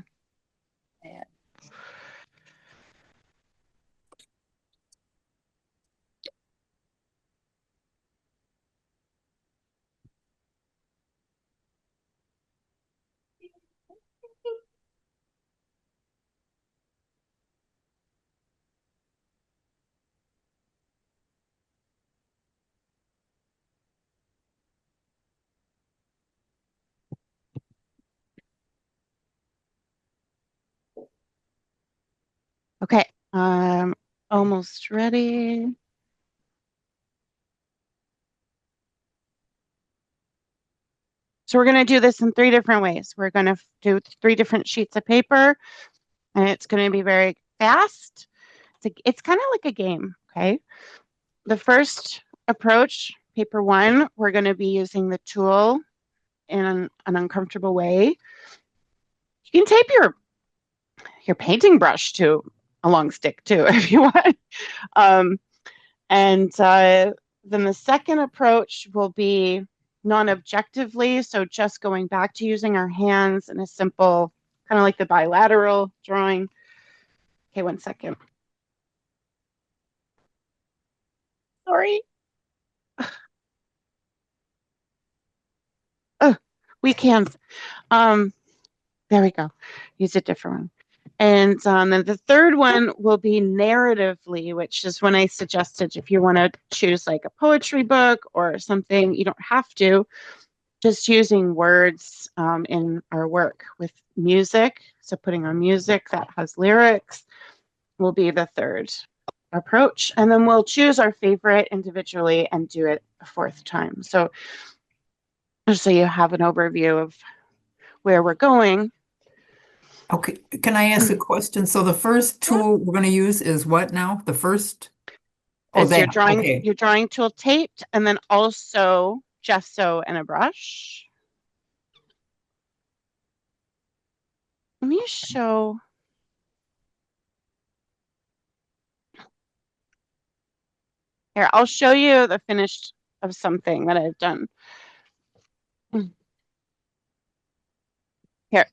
A: Okay. Almost ready. So we're going to do this in 3 different ways. We're going to do 3 different sheets of paper, and it's going to be very fast. It's kind of like a game, okay? The first approach, paper 1, we're going to be using the tool in an uncomfortable way. You can tape your painting brush to a long stick too, if you want. And then the second approach will be non-objectively, so just going back to using our hands in a simple, kind of like the bilateral drawing. Okay, 1 second. Sorry. Oh, we can. There we go. Use a different one. And then the third one will be narratively, which is when I suggested if you want to choose like a poetry book or something, you don't have to. Just using words in our work with music. So putting on music that has lyrics will be the third approach, and then we'll choose our favorite individually and do it a fourth time. So just so you have an overview of where we're going.
E: Okay, can I ask a question? So the first tool we're going to use is what now? The first? Oh,
A: It's your
E: that, okay.
A: drawing tool taped, and then also gesso and a brush. Let me show. Here, I'll show you the finished of something that I've done. Here.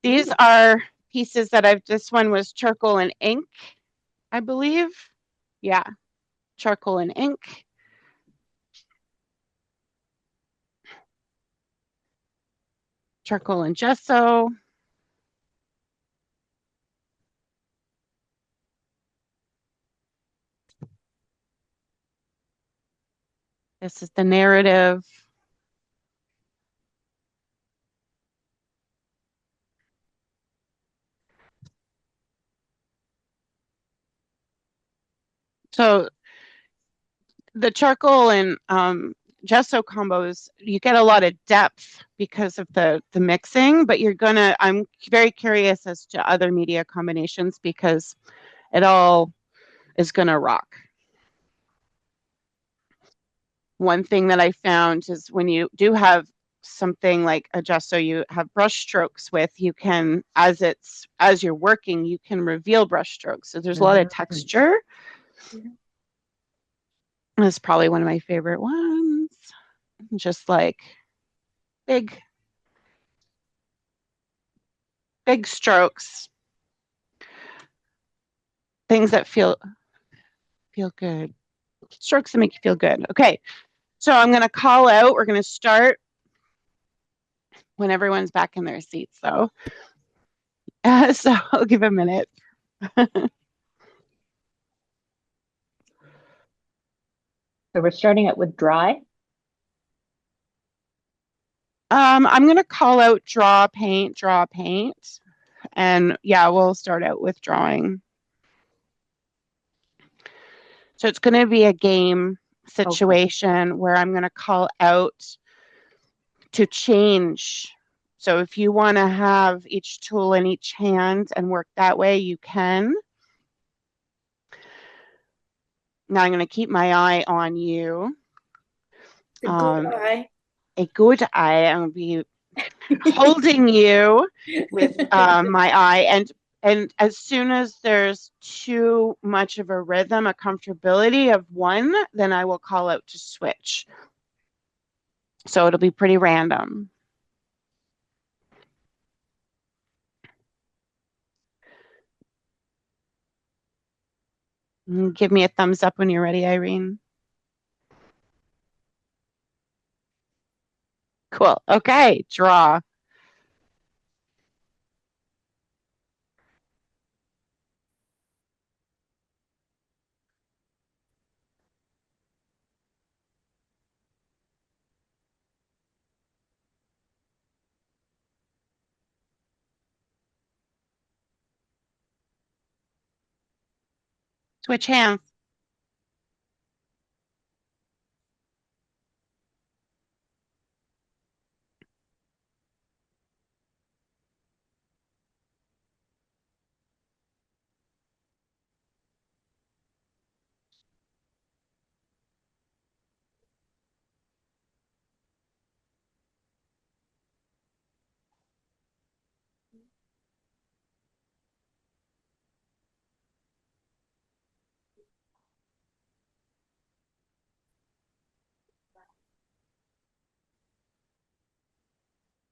A: These are pieces that this one was charcoal and ink, I believe. Yeah, charcoal and ink. Charcoal and gesso. This is the narrative. So the charcoal and gesso combos, you get a lot of depth because of the mixing, but I'm very curious as to other media combinations because it all is gonna rock. One thing that I found is when you do have something like a gesso you have brush strokes with, you can, as you're working, you can reveal brush strokes. So there's a lot of texture. That's probably one of my favorite ones. Just like big strokes, things that feel good, strokes that make you feel good. Okay, so I'm going to call out. We're going to start when everyone's back in their seats, though. So I'll give a minute.
C: So we're starting it with dry.
A: I'm going to call out draw, paint, and yeah, we'll start out with drawing. So it's going to be a game situation where I'm going to call out to change. So if you want to have each tool in each hand and work that way, you can. Now I'm going to keep my eye on you.
B: A good eye.
A: A good eye. I'm going to be holding you with my eye. And as soon as there's too much of a rhythm, a comfortability of one, then I will call out to switch. So it'll be pretty random. Give me a thumbs up when you're ready, Irene. Cool. Okay, draw. Switch hands.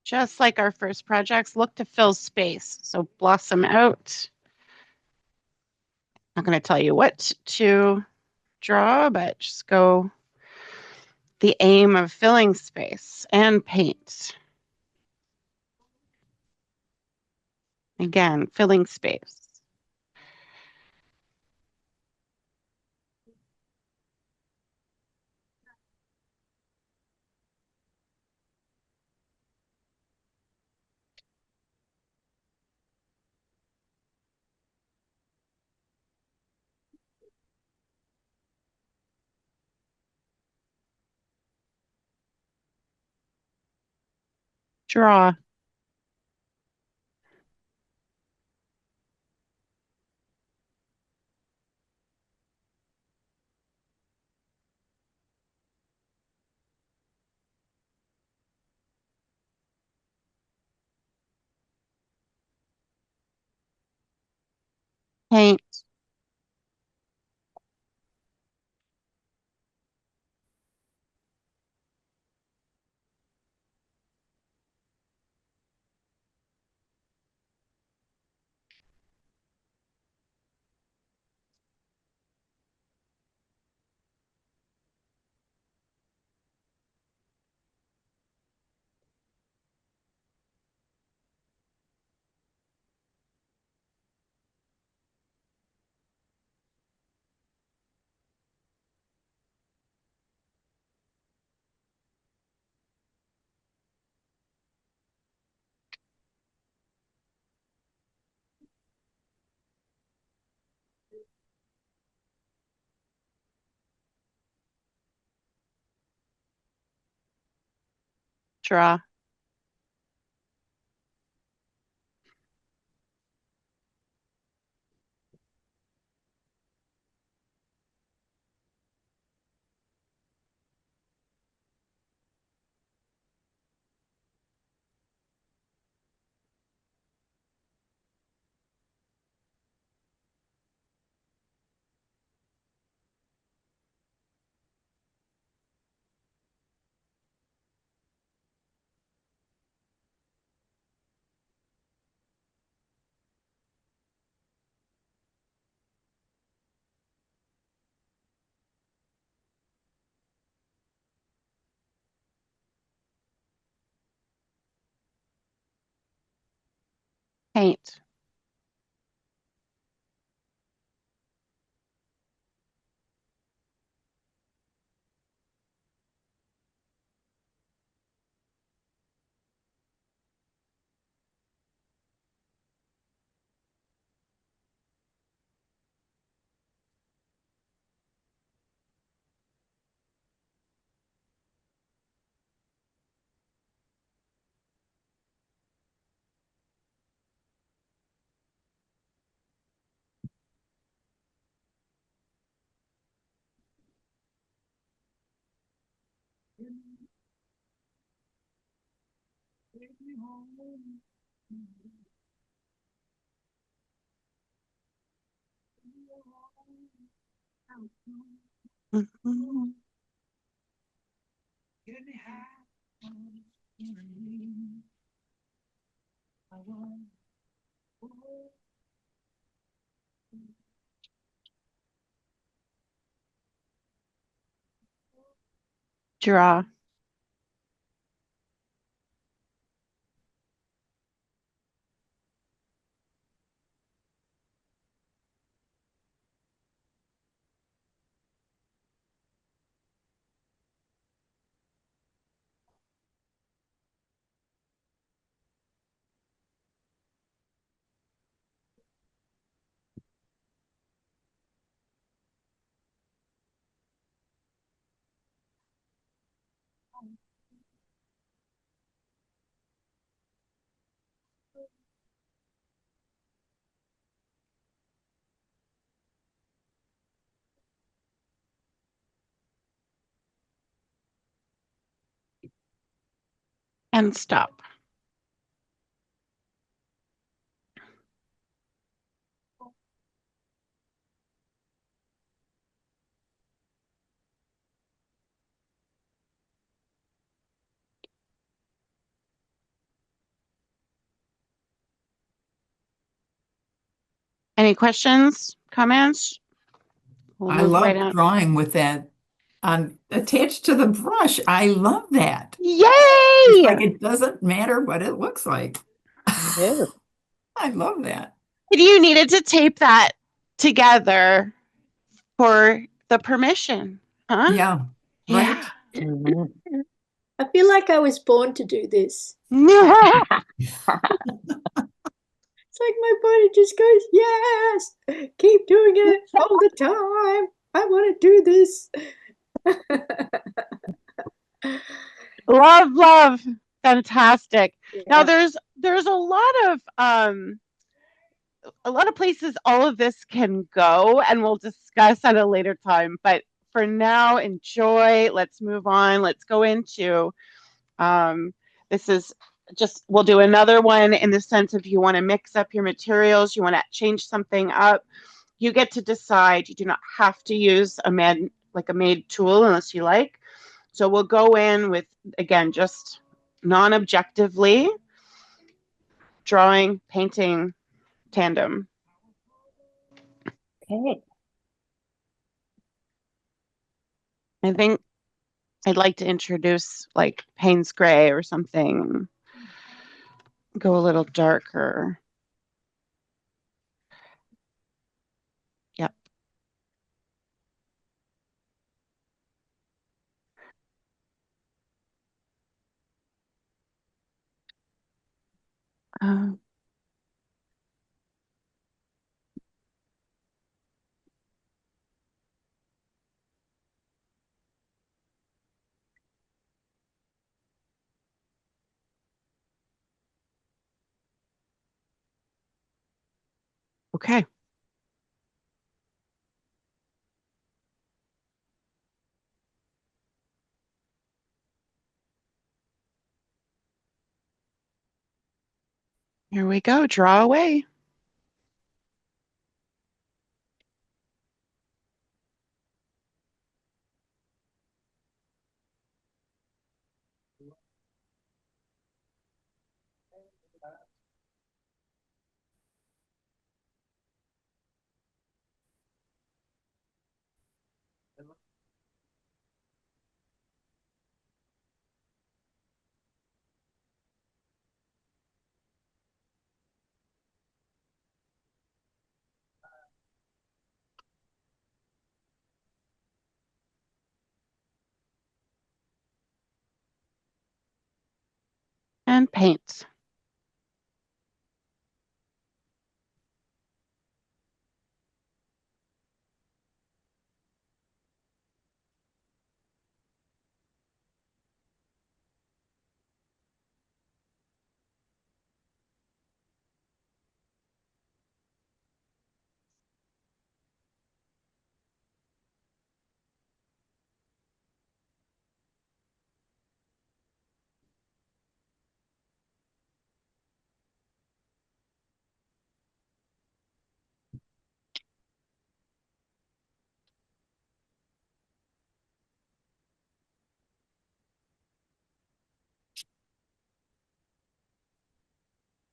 A: Just like our first projects, look to fill space. So blossom out. I'm not going to tell you what to draw, but just go the aim of filling space and paint. Again, filling space. Draw. Paint. Draw. Paint. Mhm. Draw. And stop. Any questions, comments? We'll
E: I
A: move
E: love
A: right on.
E: drawing with that on attached to the brush. I love that.
A: Yay!
E: It's like it doesn't matter what it looks like.
C: Yeah.
E: I love that.
A: You needed to tape that together for the permission, huh?
E: Yeah, right.
C: Mhm.
B: I feel like I was born to do this.
A: Yeah.
B: It's like my body just goes, yes, keep doing it all the time. I want to do this.
A: Love, love. Fantastic. Now
B: Yeah.
A: there's a lot of places all of this can go, and we'll discuss at a later time. But for now, enjoy. Let's move on. Let's go into this is just, we'll do another one in the sense of you want to mix up your materials, you want to change something up. You get to decide. You do not have to use a made tool unless you like. So we'll go in with, again, just non-objectively drawing, painting, tandem.
C: Okay.
A: I think I'd like to introduce like Payne's Gray or something. Go a little darker. Yep. Uh, okay. Here we go. Draw away. And paint.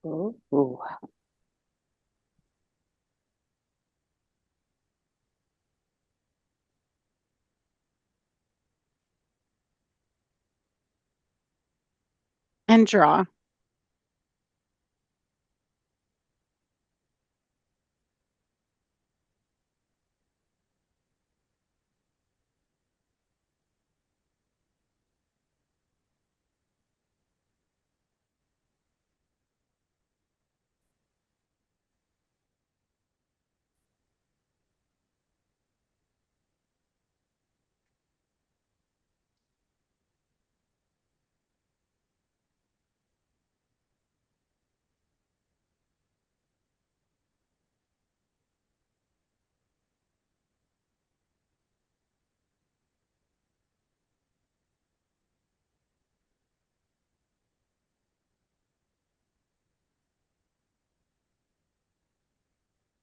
C: Ooh.
A: And draw.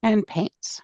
A: And paint.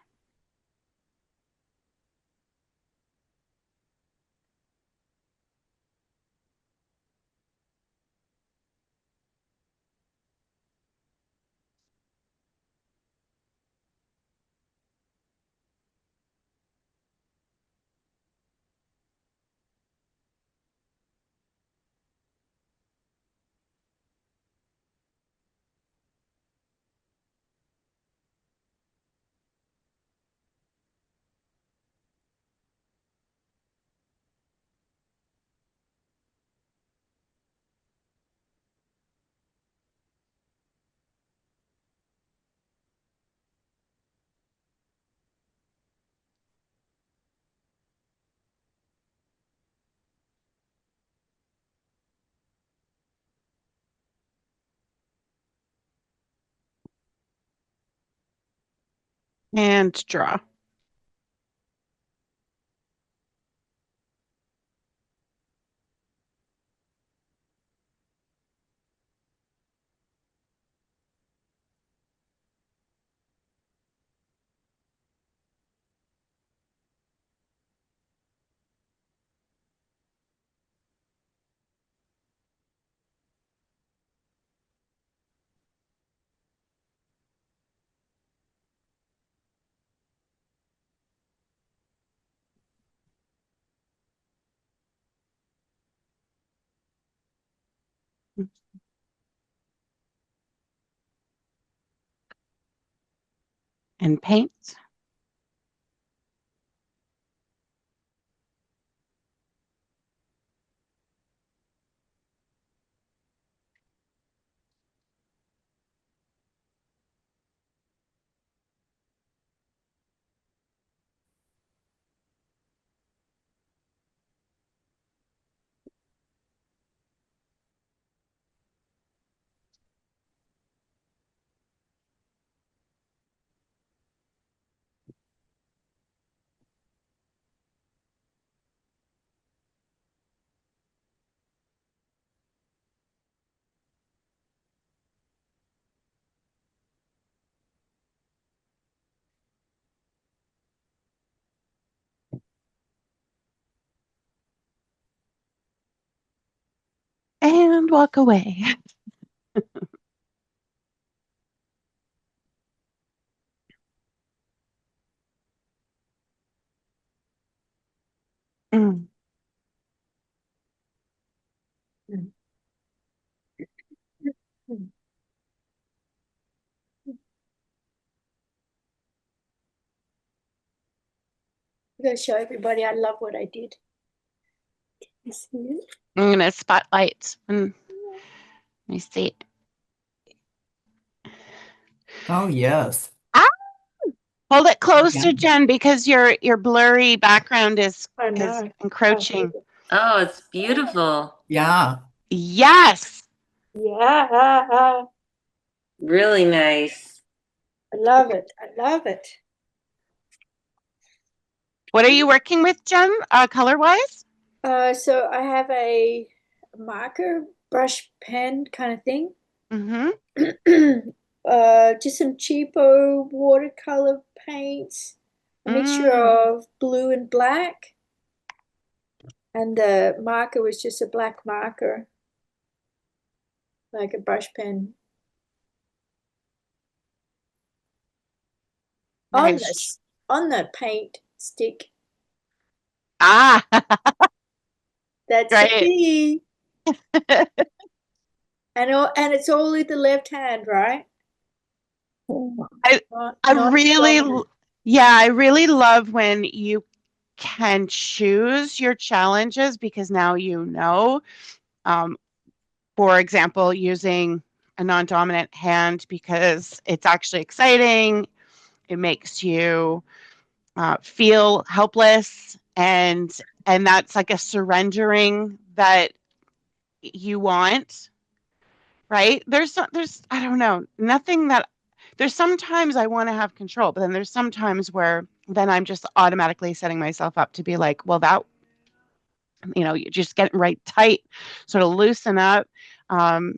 A: And draw. And paint. And walk away. Mm.
B: I'm going to show everybody I love what I did. You see it?
A: I'm going to spotlight. Let me see.
E: Oh, yes.
A: Ah! Hold it close
E: Yeah.
A: to Jen because your blurry background is
B: I know.
A: encroaching.
D: Oh, it's beautiful.
E: Yeah.
A: Yes.
B: Yeah.
D: Really nice.
B: I love it. I love it.
A: What are you working with, Jen, color-wise?
B: So I have a marker, brush pen kind of thing.
A: Mm-hmm.
B: Just some cheapo watercolor paints, a mixture of blue and black. And the marker was just a black marker, like a brush pen.
A: Nice.
B: On the paint stick.
A: Ah,
B: That's the
A: great.
B: key. And it's all in the left hand, right?
A: I
B: Not
A: really,
B: dominant.
A: yeah, I really love when you can choose your challenges because now you know. For example, using a non-dominant hand because it's actually exciting. It makes you feel helpless, and that's like a surrendering that you want, right? There's I don't know, nothing that there's sometimes I want to have control, but then there's sometimes where then I'm just automatically setting myself up to be like, well, that you just get right tight, sort of loosen up. Um,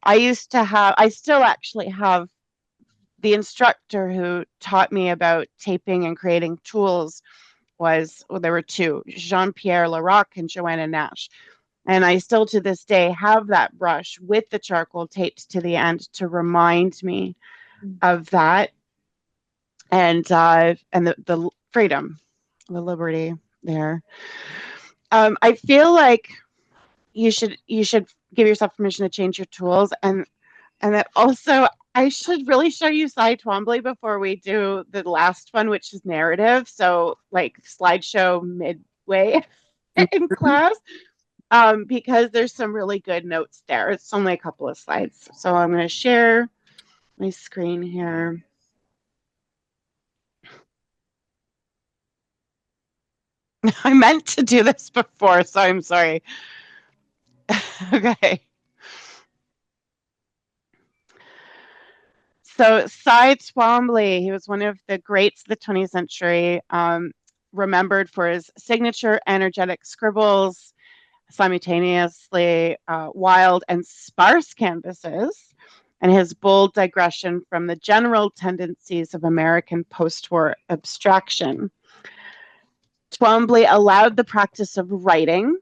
A: I still actually have the instructor who taught me about taping and creating tools there were two, Jean-Pierre Larocque and Joanna Nash. And I still to this day have that brush with the charcoal taped to the end to remind me of that and the freedom, the liberty there. I feel like you should give yourself permission to change your tools and that also I should really show you Twombly before we do the last one, which is narrative. So like slideshow midway in class, because there's some really good notes there. It's only a couple of slides. So I'm going to share my screen here. I meant to do this before, so I'm sorry. Okay. So Cy Twombly, he was one of the greats of the 20th century, remembered for his signature energetic scribbles, simultaneously wild and sparse canvases, and his bold digression from the general tendencies of American post-war abstraction. Twombly allowed the practice of writing,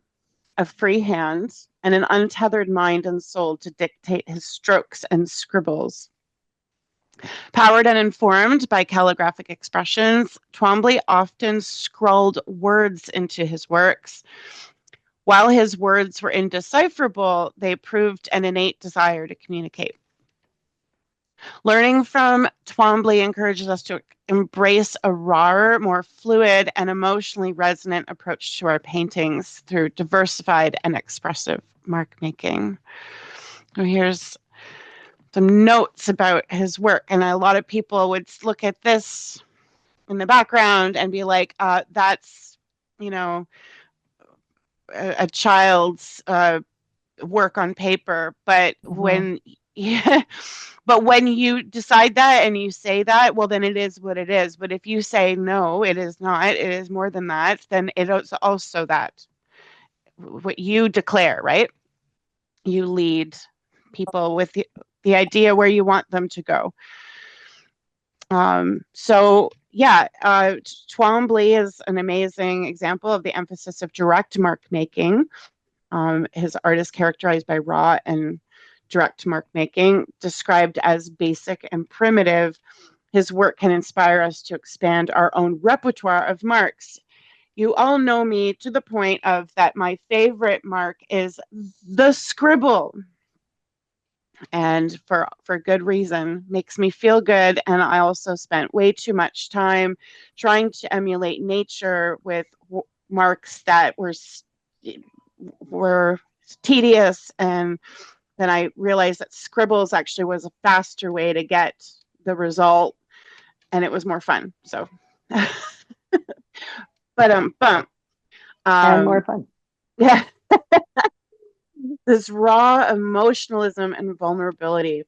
A: a free hand, and an untethered mind and soul to dictate his strokes and scribbles. Powered and informed by calligraphic expressions, Twombly often scrawled words into his works. While his words were indecipherable, they proved an innate desire to communicate. Learning from Twombly encourages us to embrace a rawer, more fluid, and emotionally resonant approach to our paintings through diversified and expressive mark making. So here's some notes about his work, and a lot of people would look at this in the background and be like, that's, you know, a child's work on paper. But when but when you decide that and you say that, well, then it is what it is. But if you say no, it is not, it is more than that, then it is also that. What you declare, right? You lead people with the idea where you want them to go. So yeah, Twombly is an amazing example of the emphasis of direct mark making. His art is characterized by raw and direct mark making, described as basic and primitive. His work can inspire us to expand our own repertoire of marks. You all know me to the point of that my favorite mark is the scribble. And for good reason, makes me feel good. And I also spent way too much time trying to emulate nature with marks that were tedious, and then I realized that scribbles actually was a faster way to get the result, and it was more fun. So but
C: And more fun.
A: yeah. This raw emotionalism and vulnerability,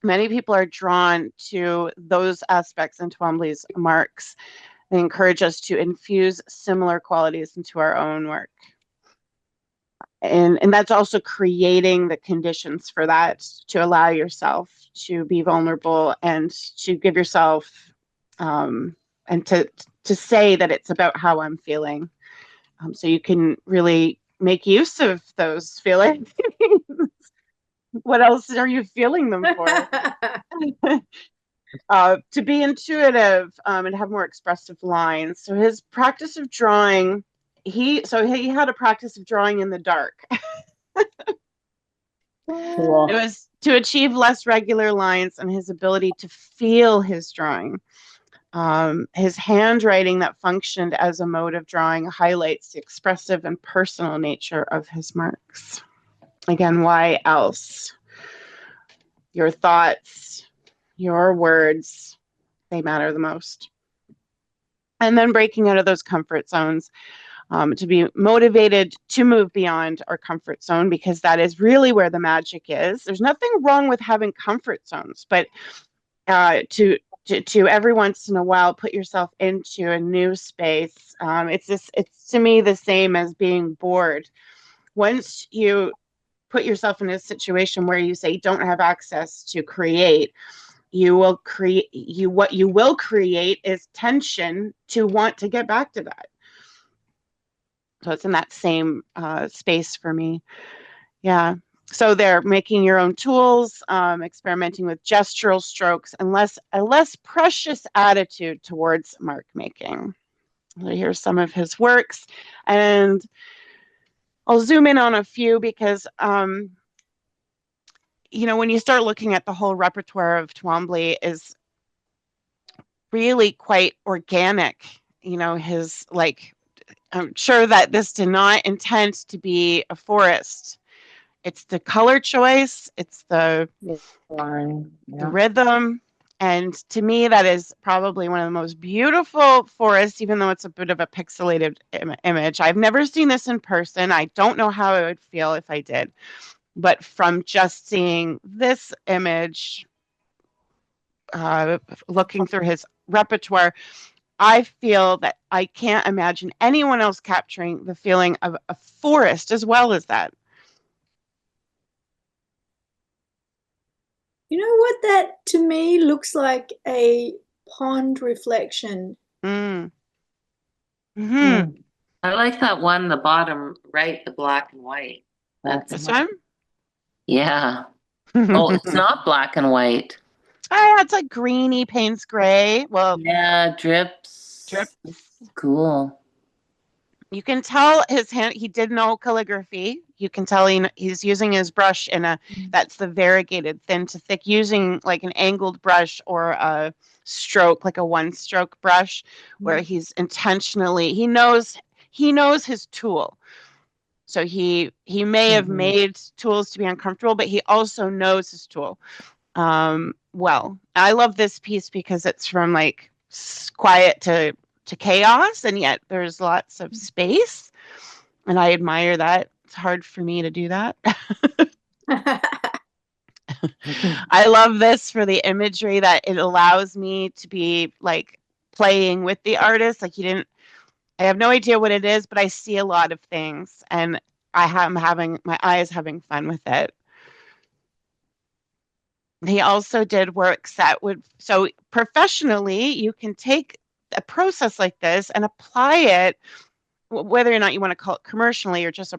A: many people are drawn to those aspects in Twombly's marks. They encourage us to infuse similar qualities into our own work. And that's also creating the conditions for that, to allow yourself to be vulnerable and to give yourself and to say that it's about how I'm feeling. So you can really make use of those feelings. What else are you feeling them for? To be intuitive and have more expressive lines. So his practice of drawing, he had a practice of drawing in the dark.
C: Cool.
A: It was to achieve less regular lines and his ability to feel his drawing. His handwriting that functioned as a mode of drawing highlights the expressive and personal nature of his marks. Again, why else? Your thoughts, your words, they matter the most. And then breaking out of those comfort zones, to be motivated to move beyond our comfort zone, because that is really where the magic is. There's nothing wrong with having comfort zones, but to every once in a while put yourself into a new space. It's to me the same as being bored. Once you put yourself in a situation where you say you don't have access to create, what you will create is tension to want to get back to that. So it's in that same space for me. Yeah. So they're making your own tools, experimenting with gestural strokes, and a less precious attitude towards mark making. So here's some of his works, and I'll zoom in on a few because when you start looking at the whole repertoire of Twombly is really quite organic. His I'm sure that this did not intend to be a forest. It's the color choice, it's the rhythm, and to me that is probably one of the most beautiful forests, even though it's a bit of a pixelated image. I've never seen this in person. I don't know how it would feel if I did, but from just seeing this image, looking through his repertoire, I feel that I can't imagine anyone else capturing the feeling of a forest as well as that.
B: You know what that to me looks like? A pond reflection.
A: Mm.
D: I like that one, the bottom right, the black and white. That's
A: This one?
D: yeah. Oh, it's not black and white.
A: Oh, yeah, it's like greeny Payne's gray. Well,
D: Yeah, drips. Cool.
A: You can tell his hand, he did know calligraphy. You can tell he's using his brush in that's the variegated thin to thick, using like an angled brush or a stroke, like a one stroke brush, where he's intentionally, he knows his tool. So he may have made tools to be uncomfortable, but he also knows his tool. Well, I love this piece because it's from like quiet to chaos, and yet there's lots of space, and I admire that. It's hard for me to do that. I love this for the imagery that it allows me to be like playing with the artist. Like I have no idea what it is, but I see a lot of things, and I'm having my eyes having fun with it. He also did works that so professionally, you can take a process like this and apply it, whether or not you want to call it commercially or just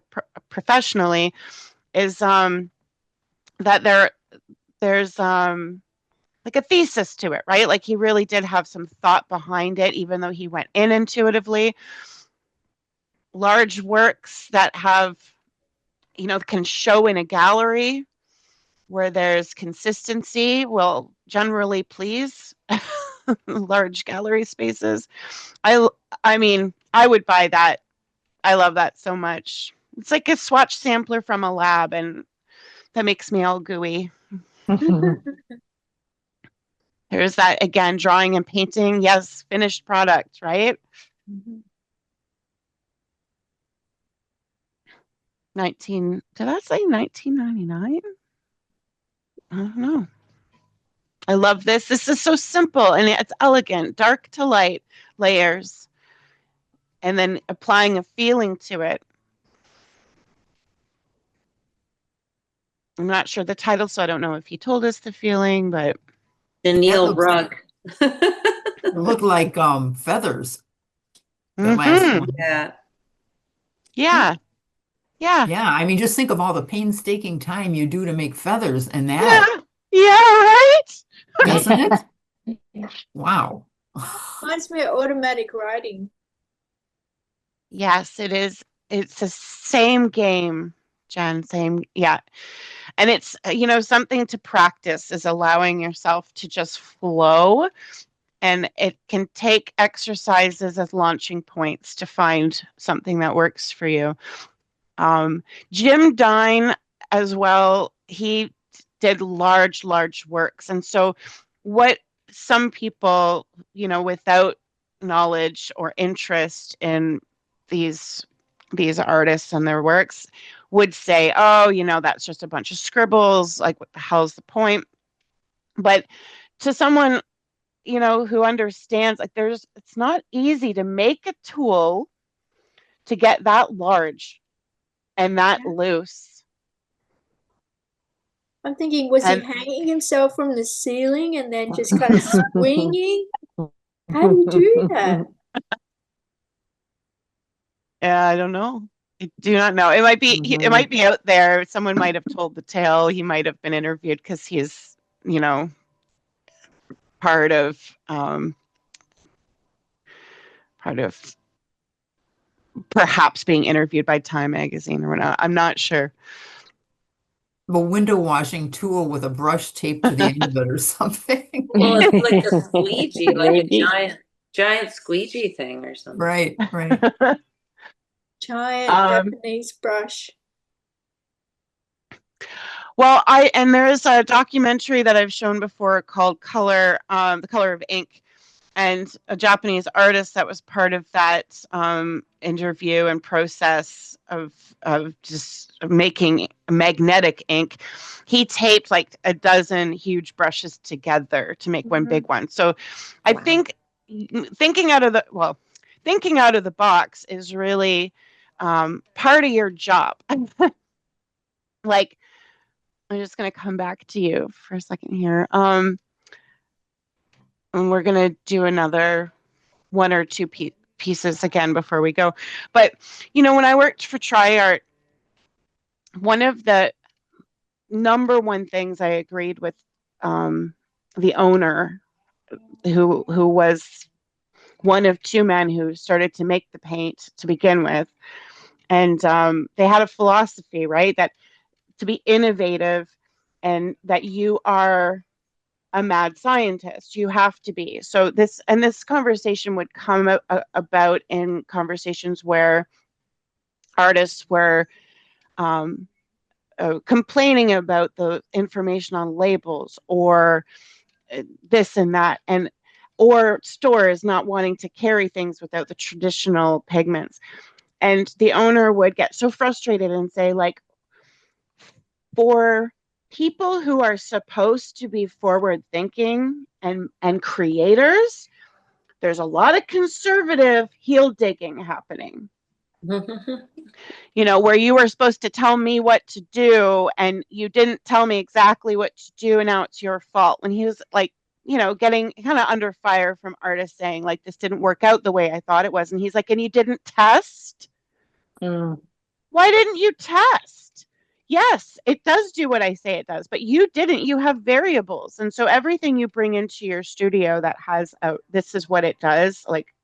A: professionally, is that there's like a thesis to it, right? Like he really did have some thought behind it, even though he went in intuitively. Large works that have, can show in a gallery where there's consistency will generally please large gallery spaces. I mean, I would buy that. I love that so much. It's like a swatch sampler from a lab, and that makes me all gooey. There's that again, drawing and painting. Yes, finished product, right? 19, did I say 1999? I don't know. I love this. This is so simple and it's elegant, dark to light layers, and then applying a feeling to it. I'm not sure the title, so I don't know if he told us the feeling, but
D: Danielle Rugg.
E: It looked like feathers. The last one.
D: Yeah.
A: Yeah. Yeah.
E: Yeah, I mean, just think of all the painstaking time you do to make feathers and that.
A: Yeah, right?
E: Doesn't it? Wow.
B: Reminds me of automatic writing.
A: Yes, it is. It's the same game, Jen. Same, yeah. And it's, something to practice is allowing yourself to just flow. And it can take exercises as launching points to find something that works for you. Jim Dine as well, he did large works. And so what some people, without knowledge or interest in these artists and their works would say, oh, that's just a bunch of scribbles. Like, what the hell's the point? But to someone, who understands, like, it's not easy to make a tool to get that large and that loose.
B: I'm thinking, was he hanging himself from the ceiling and then just kind of swinging? How do you do that?
A: I don't know. I do not know. It might be it might be out there. Someone might have told the tale. He might have been interviewed because he's, part of perhaps being interviewed by Time magazine or whatnot. I'm not sure.
E: A window washing tool with a brush taped to the end of it or something.
D: Well, it's like a squeegee, like a giant squeegee thing or something.
E: Right.
B: Giant Japanese brush.
A: Well, and there is a documentary that I've shown before called The Color of Ink. and a Japanese artist that was part of that interview and process of just making magnetic ink. He taped like a dozen huge brushes together to make one big one. So I think thinking out of the box is really part of your job. Like, I'm just going to come back to you for a second here. And we're going to do another one or two pieces again before we go. But, when I worked for TriArt, one of the number one things I agreed with the owner, who was one of two men who started to make the paint to begin with. And they had a philosophy, right? That to be innovative and that you are a mad scientist. You have to be. So this conversation would come about in conversations where artists were complaining about the information on labels or this and that, or stores not wanting to carry things without the traditional pigments. And the owner would get so frustrated and say, like, for people who are supposed to be forward thinking and creators, there's a lot of conservative heel digging happening. Where you were supposed to tell me what to do and you didn't tell me exactly what to do, and now it's your fault. When he was like, getting kind of under fire from artists saying, like, this didn't work out the way I thought it was. And he's like, and you didn't test? Why didn't you test? Yes, it does do what I say it does, but you didn't. You have variables. And so everything you bring into your studio that has this is what it does, like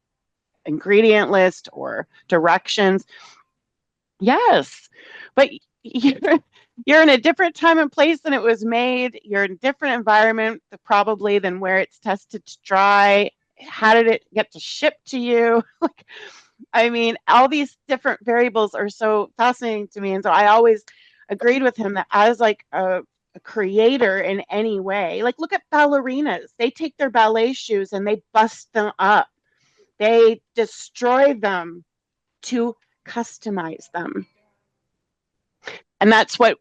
A: ingredient list or directions. Yes, but you're in a different time and place than it was made. You're in a different environment probably than where it's tested to dry. How did it get to ship to you? Like, I mean, all these different variables are so fascinating to me. And so I always agreed with him that as like a creator in any way, like, look at ballerinas. They take their ballet shoes and they bust them up. They destroy them to customize them. And that's what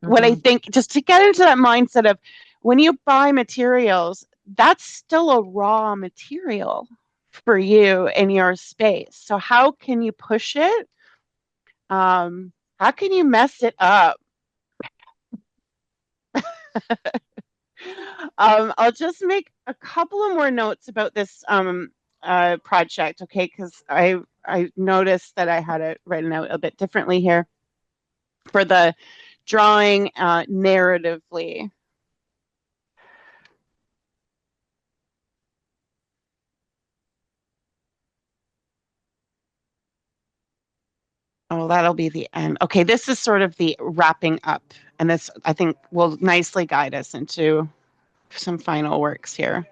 A: I think, just to get into that mindset of when you buy materials, that's still a raw material for you in your space. So how can you push it? How can you mess it up? I'll just make a couple of more notes about this project, okay? Because I noticed that I had it written out a bit differently here for the drawing narratively. Oh, that'll be the end. Okay, this is sort of the wrapping up. And this, I think, will nicely guide us into some final works here.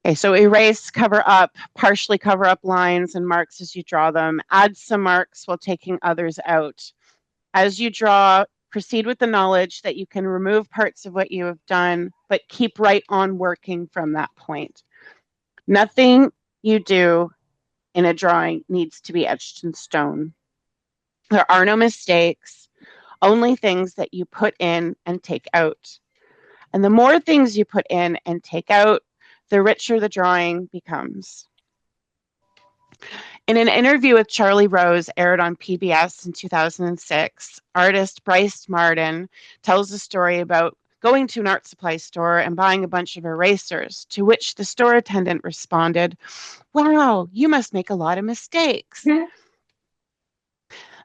A: Okay, so erase, cover up, partially cover up lines and marks as you draw them. Add some marks while taking others out. As you draw, proceed with the knowledge that you can remove parts of what you have done, but keep right on working from that point. Nothing you do in a drawing needs to be etched in stone. There are no mistakes, only things that you put in and take out. And the more things you put in and take out, the richer the drawing becomes. In an interview with Charlie Rose, aired on PBS in 2006, artist Bryce Marden tells a story about going to an art supply store and buying a bunch of erasers, to which the store attendant responded, "Wow, you must make a lot of mistakes."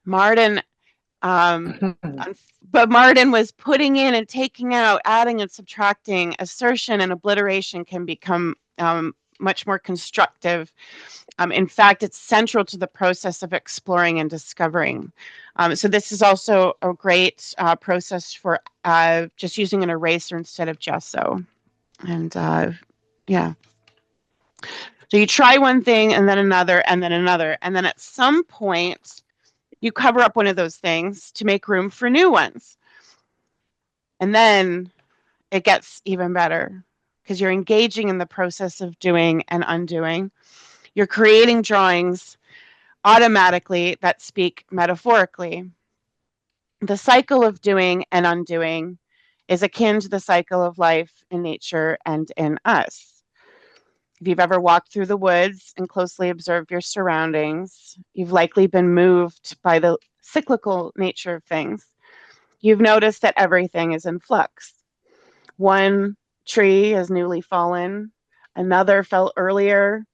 A: Marden but Marden was putting in and taking out, adding and subtracting. Assertion and obliteration can become much more constructive. In fact, it's central to the process of exploring and discovering. So this is also a great process for just using an eraser instead of gesso. And yeah. So you try one thing and then another and then another. And then at some point, you cover up one of those things to make room for new ones. And then it gets even better because you're engaging in the process of doing and undoing. You're creating drawings automatically that speak metaphorically. The cycle of doing and undoing is akin to the cycle of life in nature and in us. If you've ever walked through the woods and closely observed your surroundings, you've likely been moved by the cyclical nature of things. You've noticed that everything is in flux. One tree is newly fallen, another fell earlier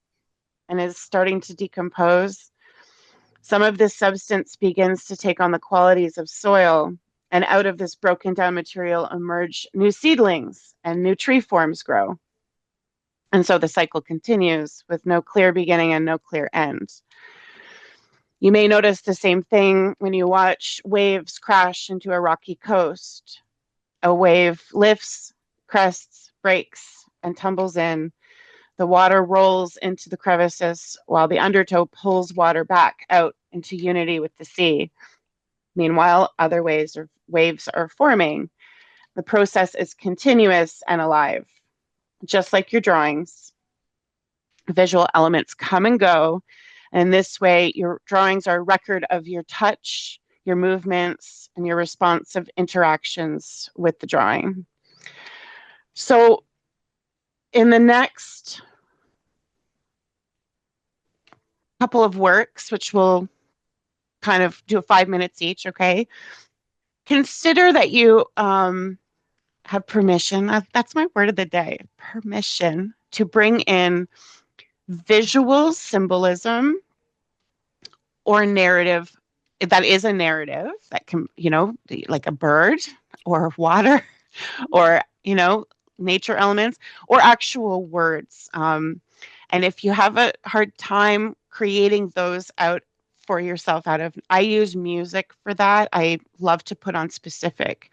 A: and is starting to decompose. Some of this substance begins to take on the qualities of soil, and out of this broken down material emerge new seedlings and new tree forms grow. And so the cycle continues with no clear beginning and no clear end. You may notice the same thing when you watch waves crash into a rocky coast. A wave lifts, crests, breaks, and tumbles in. The water rolls into the crevices while the undertow pulls water back out into unity with the sea. Meanwhile, other waves are forming. The process is continuous and alive. Just like your drawings, visual elements come and go. And this way, your drawings are a record of your touch, your movements, and your responsive interactions with the drawing. So in the next couple of works, which we'll kind of do 5 minutes each, okay? Consider that you have permission, that's my word of the day, permission to bring in visual symbolism or narrative that is a narrative that can, like a bird or water or, nature elements or actual words. And if you have a hard time creating those out for yourself I use music for that. I love to put on specific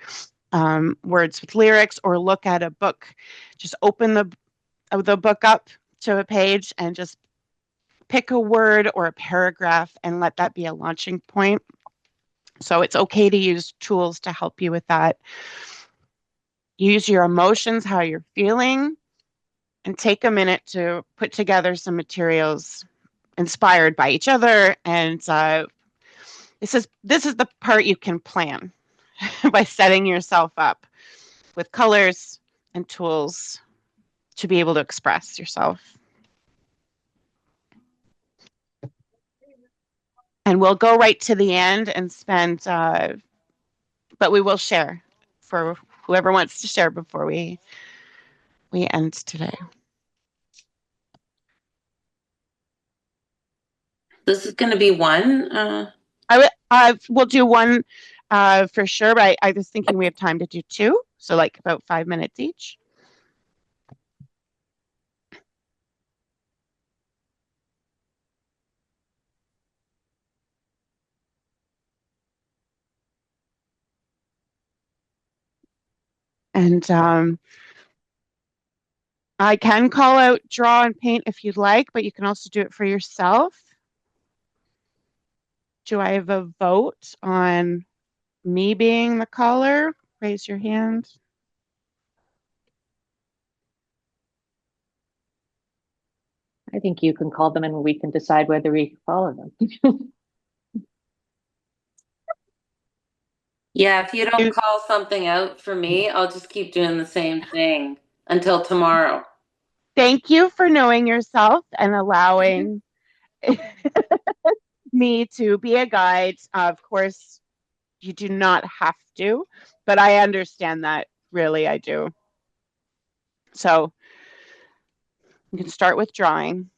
A: words with lyrics or look at a book. Just open the book up to a page and just pick a word or a paragraph and let that be a launching point. So it's okay to use tools to help you with that. Use your emotions, how you're feeling, and take a minute to put together some materials inspired by each other. And this is the part you can plan by setting yourself up with colors and tools to be able to express yourself. And we'll go right to the end and spend, but we will share for whoever wants to share before we end today.
D: This is going to be one.
A: We'll do one for sure, but I was thinking we have time to do two, so like about 5 minutes each. And I can call out draw and paint if you'd like, but you can also do it for yourself. Do I have a vote on me being the caller? Raise your hand.
C: I think you can call them and we can decide whether we follow them.
D: Yeah, if you don't call something out for me, I'll just keep doing the same thing until tomorrow.
A: Thank you for knowing yourself and allowing me to be a guide. Of course, you do not have to, but I understand that. Really, I do. So you can start with drawing.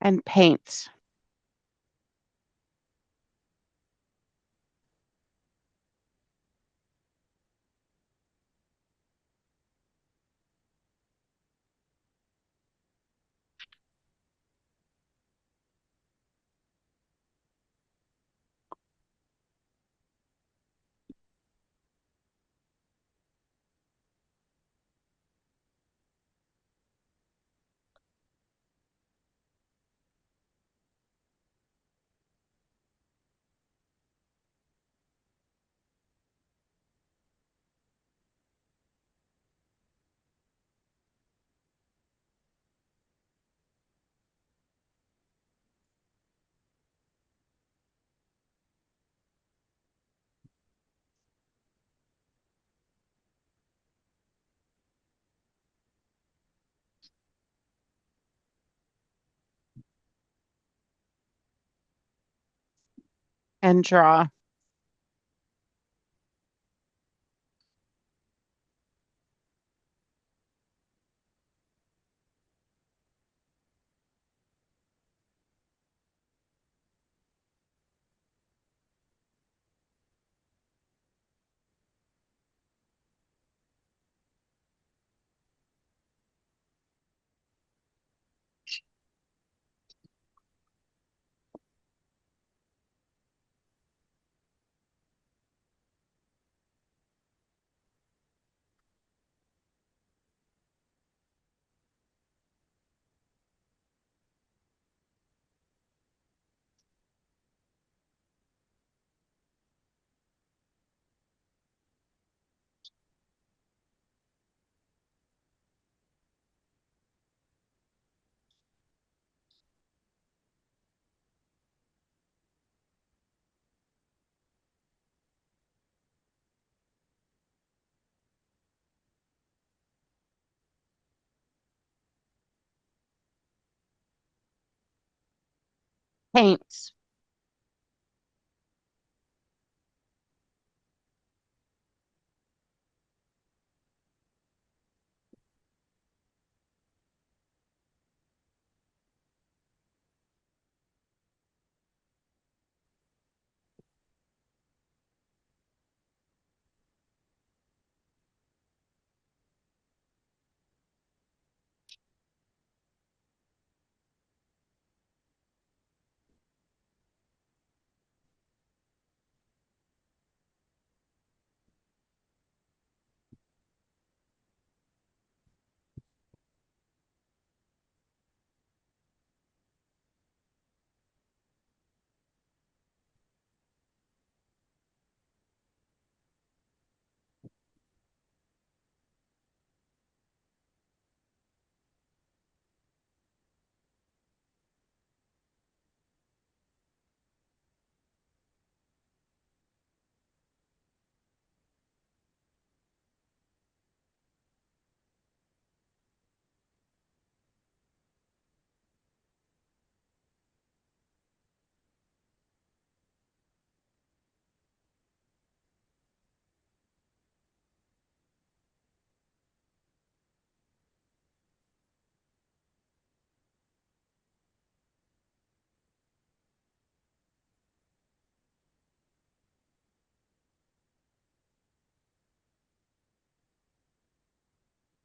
A: And paint. And draw. Paint.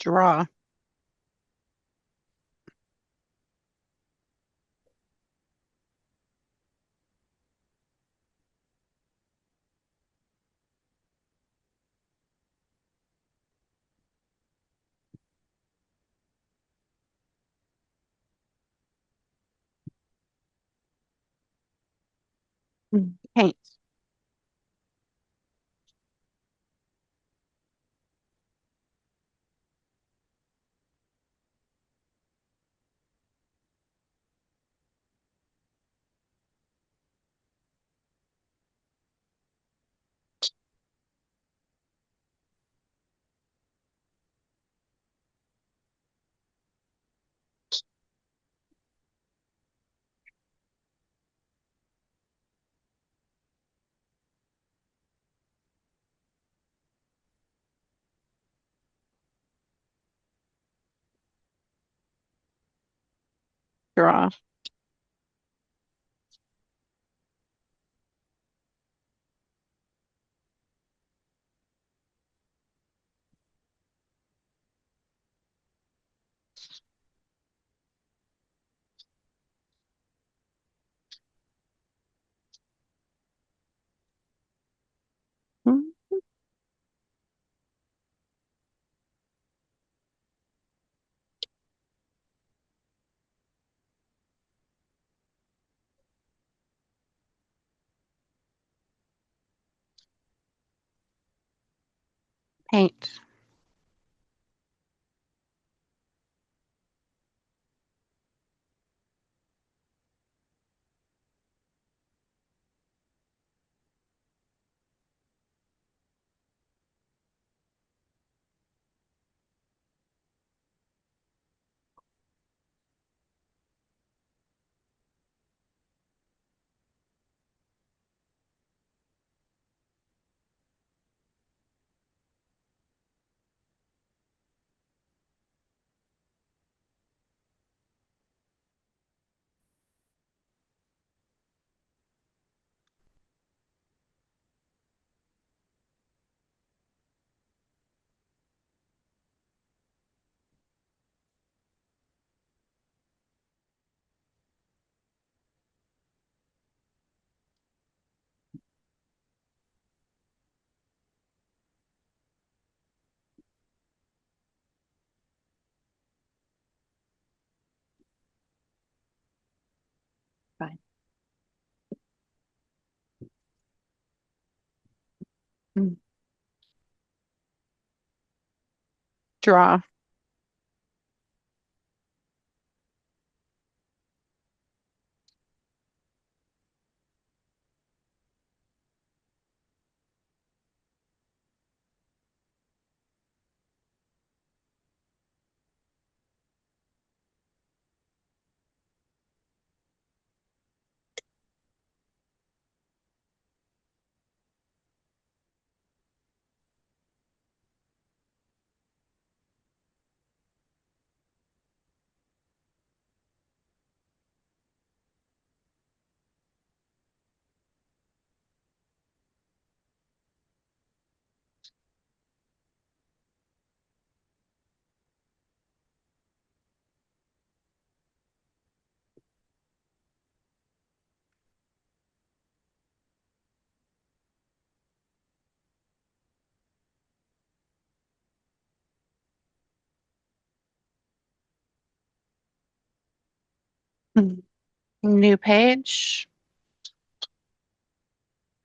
A: Draw. Paint. Draw. Paint.
C: Fine.
A: Draw. New page.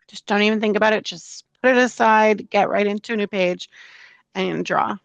A: Just don't even think about it. Just put it aside, get right into a new page and draw.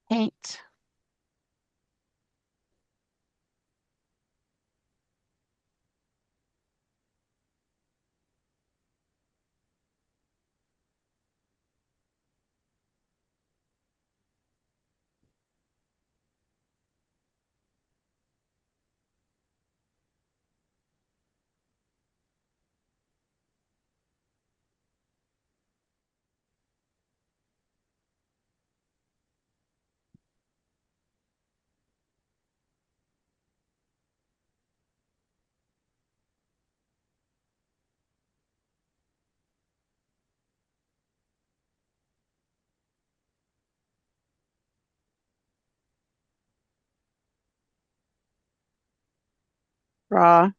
A: Paint. Draw.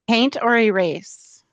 A: Paint or erase?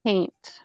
A: Paint.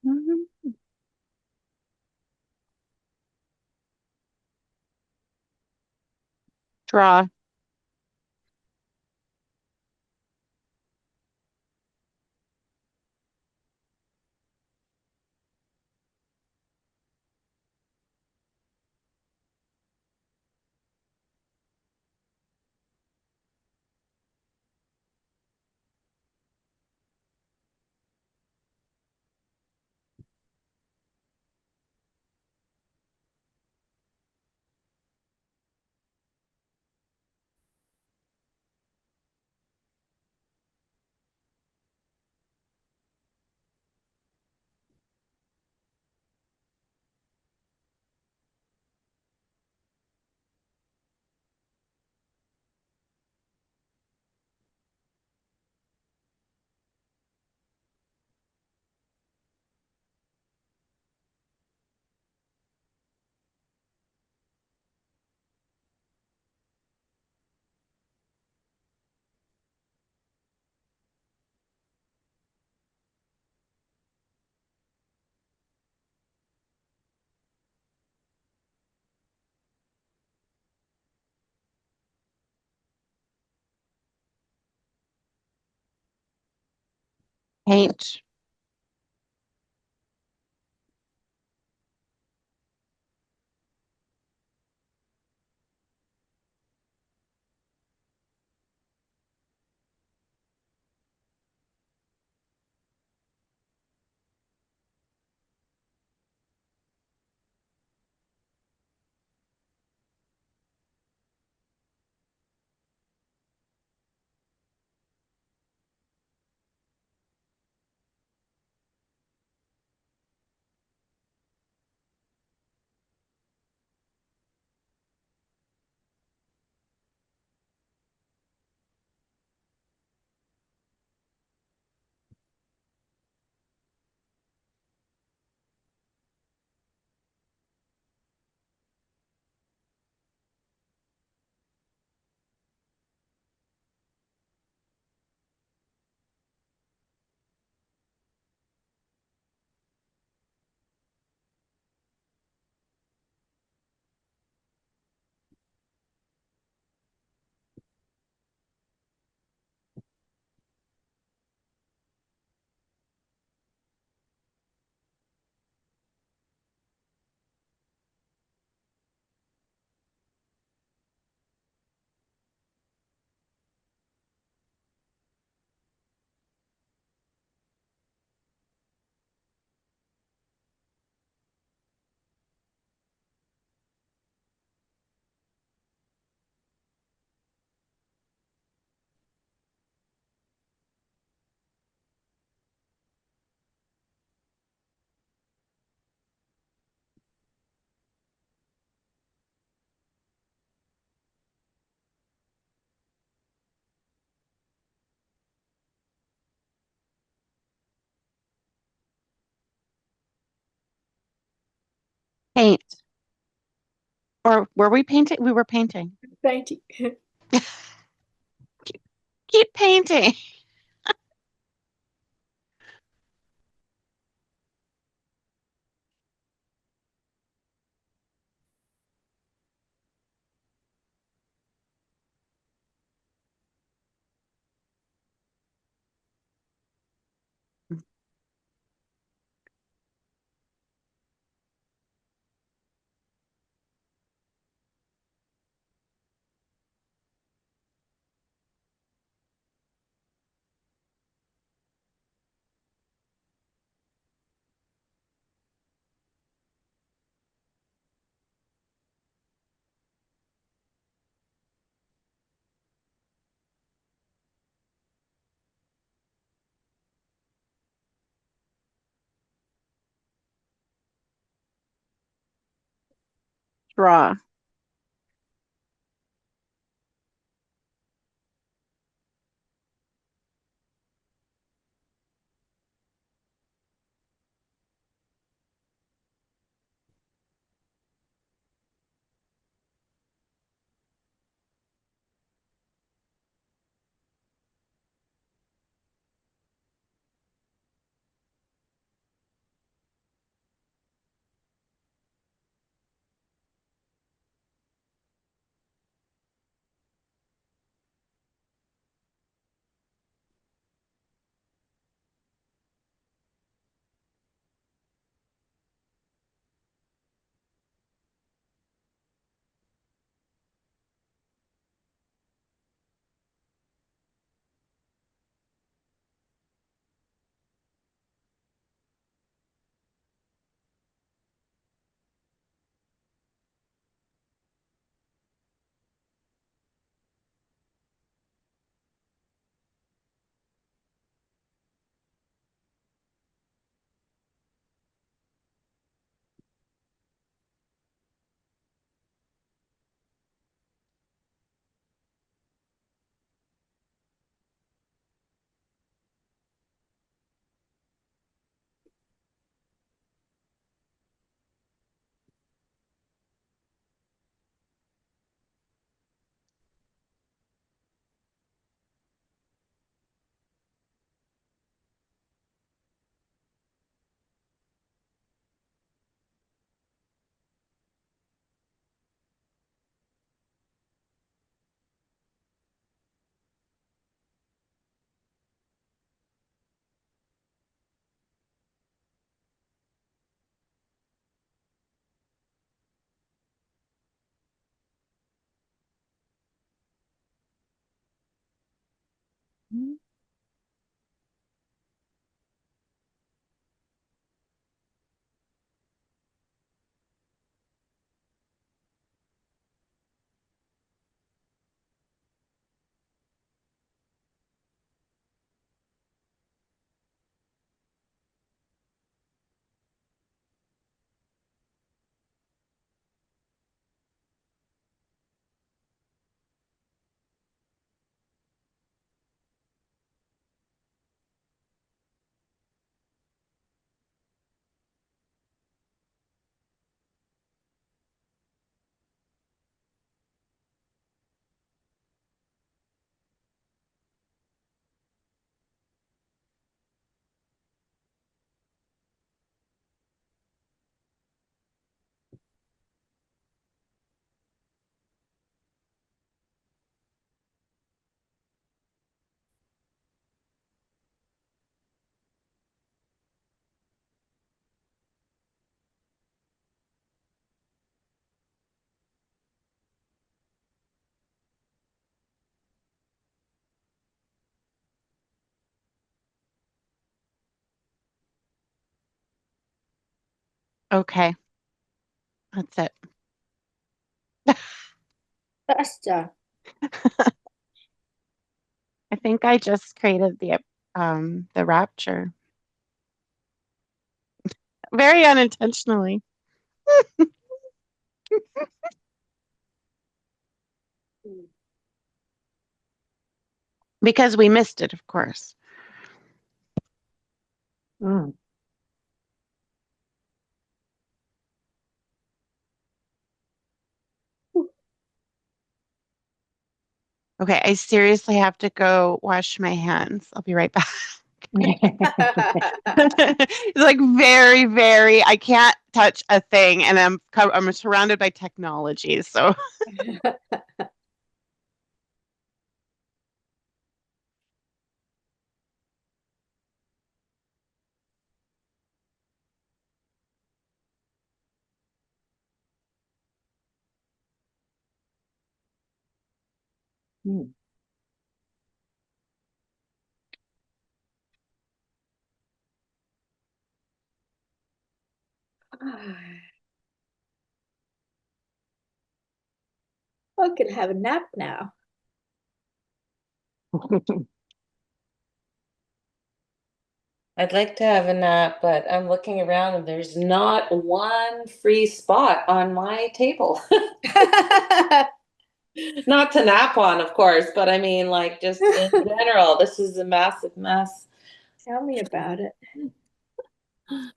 A: Mhm. Draw. Paint. Paint. Or were we painting? We were painting.
B: Thank you.
A: Keep painting. Draw. Okay. That's it.
B: Basta.
A: I think I just created the rapture. Very unintentionally. Because we missed it, of course.
C: Mm.
A: Okay, I seriously have to go wash my hands. I'll be right back. It's like very, very, I can't touch a thing, and I'm surrounded by technology. So
C: Hmm.
B: I could have a nap now.
D: I'd like to have a nap, but I'm looking around and there's not one free spot on my table. Not to nap on, of course, but I mean, like, just in general, this is a massive mess.
B: Tell me about it.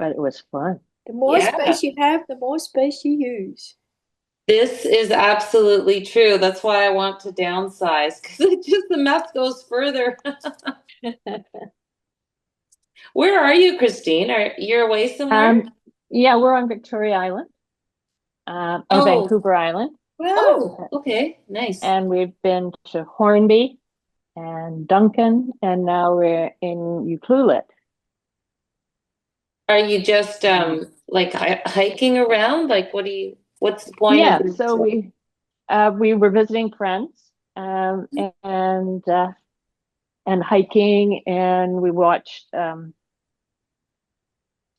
C: But it was fun.
B: The more
D: Yeah.
B: space you have, the more space you use.
D: This is absolutely true. That's why I want to downsize, because it just the mess goes further. Where are you, Christine? Are you away somewhere?
C: Yeah, we're on Victoria Island, or
D: Oh.
C: Vancouver Island,
B: Wow.
D: Oh, okay, nice.
C: and we've been to Hornby and Duncan, and now we're in Ucluelet.
D: Are you just like hiking around? Like, what's the point
C: Yeah,
D: of this?
C: so we were visiting friends, and hiking, and we watched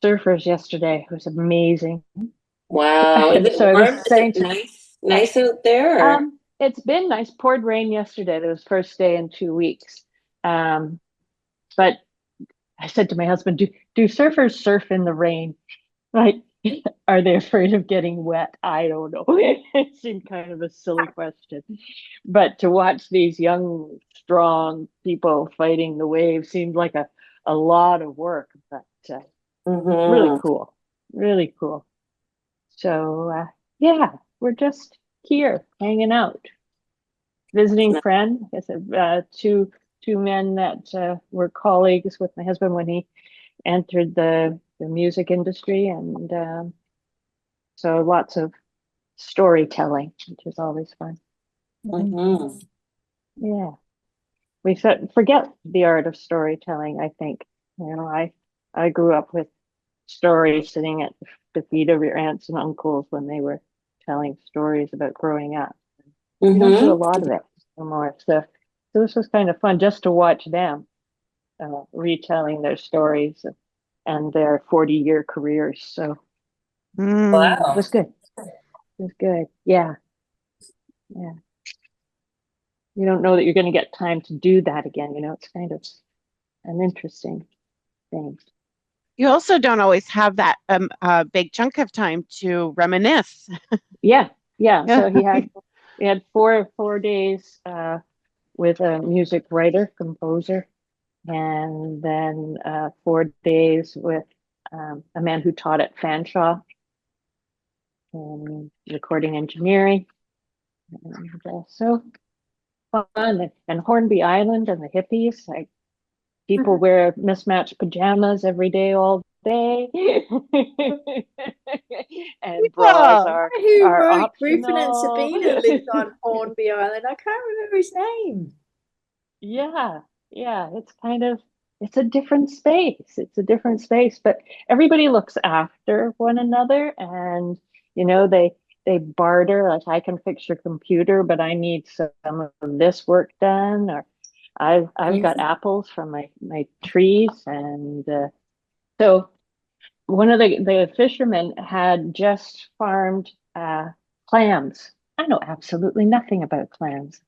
C: surfers yesterday. It was amazing.
D: Wow, is it
C: So I
D: warm?
C: was
D: Is
C: saying
D: it nice out there? Or?
C: it's been nice. Poured rain yesterday. It was first day in 2 weeks. But I said to my husband, do surfers surf in the rain? Like, are they afraid of getting wet? I don't know. It seemed kind of a silly question. But to watch these young, strong people fighting the waves seemed like a lot of work, but really cool. Really cool. So, yeah, we're just here hanging out, visiting friend. I said, two men that were colleagues with my husband when he entered the music industry, and so lots of storytelling, which is always fun.
D: Mhm.
C: Yeah, we forget the art of storytelling. I think, I grew up with stories sitting at the feet of your aunts and uncles when they were telling stories about growing up. We don't do a lot of it anymore. So this was kind of fun just to watch them retelling their stories and their 40-year careers. So it
D: Wow.
C: was good. It was good. Yeah. Yeah. You don't know that you're going to get time to do that again. It's kind of an interesting thing.
A: you also don't always have that big chunk of time to reminisce.
C: Yeah. Yeah. So we had 4 days with a music writer, composer, and then 4 days with a man who taught at Fanshawe in recording engineering. And so fun. And Hornby Island and the hippies, like people wear mismatched pajamas every day, all day. And bras
A: Yeah.
B: Who
C: are
B: wrote Griffin and
C: optional.
B: Sabina lived on Hornby Island? I can't remember his name.
C: Yeah, yeah, it's a different space. It's a different space, but everybody looks after one another, and they barter. Like, I can fix your computer, but I need some of this work done, or I've got apples from my trees, and so one of the fishermen had just farmed clams. I know absolutely nothing about clams.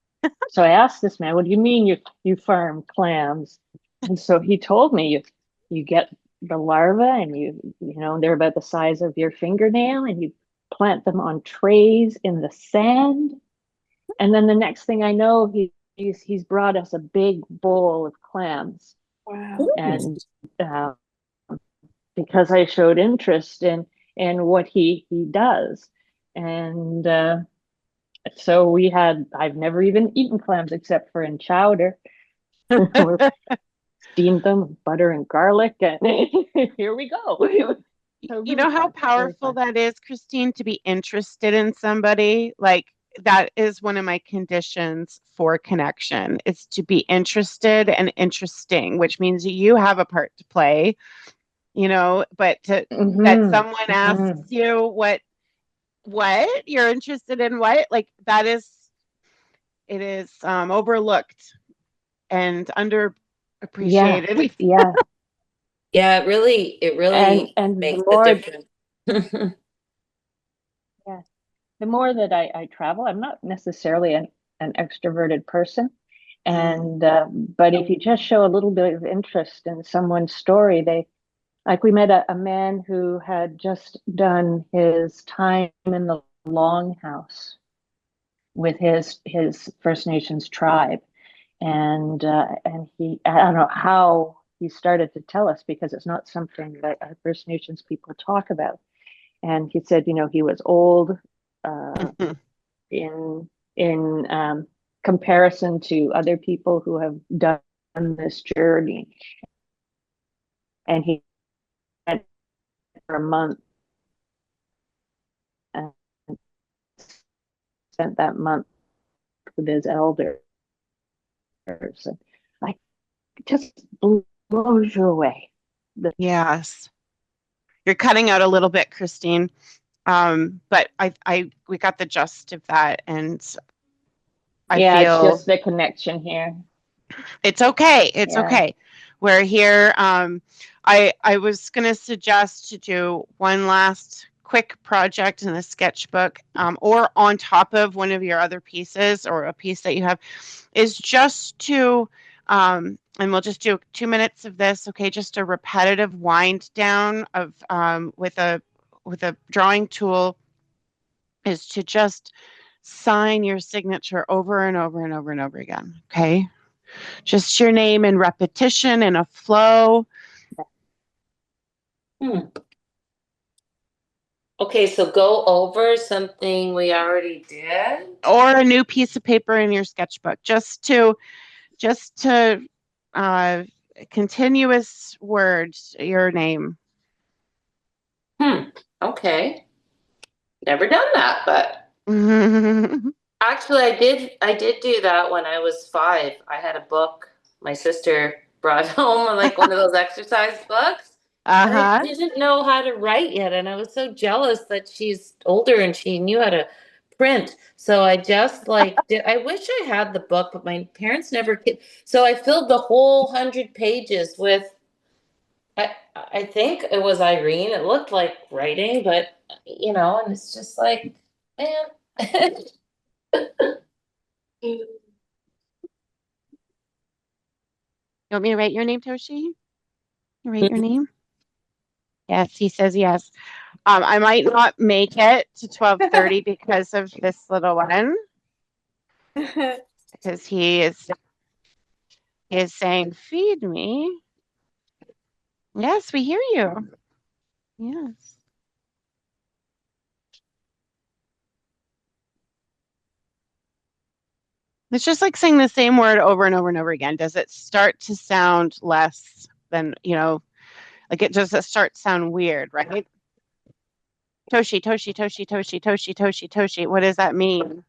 C: So I asked this man, "What do you mean you farm clams?" And so he told me you get the larva, and they're about the size of your fingernail, and you plant them on trays in the sand. And then the next thing I know, he's brought us a big bowl of clams.
B: Wow.
C: And because I showed interest in what he does. And So I've never even eaten clams except for in chowder. Or steamed them with butter and garlic, and here we go. So
A: You
C: really
A: know how
C: fun, really
A: powerful
C: fun.
A: that is, Christine, to be interested in somebody? Like that is one of my conditions for connection, is to be interested and interesting, which means you have a part to play, but that someone asks you what you're interested in, like that it is overlooked and
C: Yeah,
A: underappreciated.
C: yeah.
D: Yeah, it really
C: And
D: makes a difference.
C: yeah, the more that I travel, I'm not necessarily an extroverted person. And but if you just show a little bit of interest in someone's story, like we met a man who had just done his time in the Longhouse with his First Nations tribe, and he, I don't know how he started to tell us, because it's not something that First Nations people talk about. And he said, he was old in comparison to other people who have done this journey, and he went for a month and spent that month with his elders, and like, just blows you away.
A: Yes. You're cutting out a little bit, Christine. But we got the gist of that, and I
C: Yeah, it's
A: feel
C: just the connection here.
A: it's okay. It's
C: Yeah.
A: okay. We're here. I was going to suggest to do one last quick project in the sketchbook, or on top of one of your other pieces, or a piece that you have, is just to, and we'll just do 2 minutes of this, okay? Just a repetitive wind down of with a drawing tool, is to just sign your signature over and over and over and over again, okay? Just your name in repetition, in a flow.
D: Okay, so go over something we already did.
A: Or a new piece of paper in your sketchbook, just to continuous words, your name.
D: Okay. Never done that, but actually I did do that when I was 5. I had a book my sister brought home, like one of those exercise books. And I didn't know how to write yet, and I was so jealous that she's older and she knew how to print. So I just I wish I had the book, but my parents never so I filled the whole 100 pages with, I think it was Irene. It looked like writing, but and it's just like, man.
A: You want me to write your name, Toshi? You write your name? Yes, he says yes. I might not make it to 12:30 because of this little one, because he is saying, "Feed me." Yes, we hear you. Yes. It's just like saying the same word over and over and over again. Does it start to sound less than, like it just start to sound weird, right? Toshi, Toshi, Toshi, Toshi, Toshi, Toshi, Toshi. What does that mean?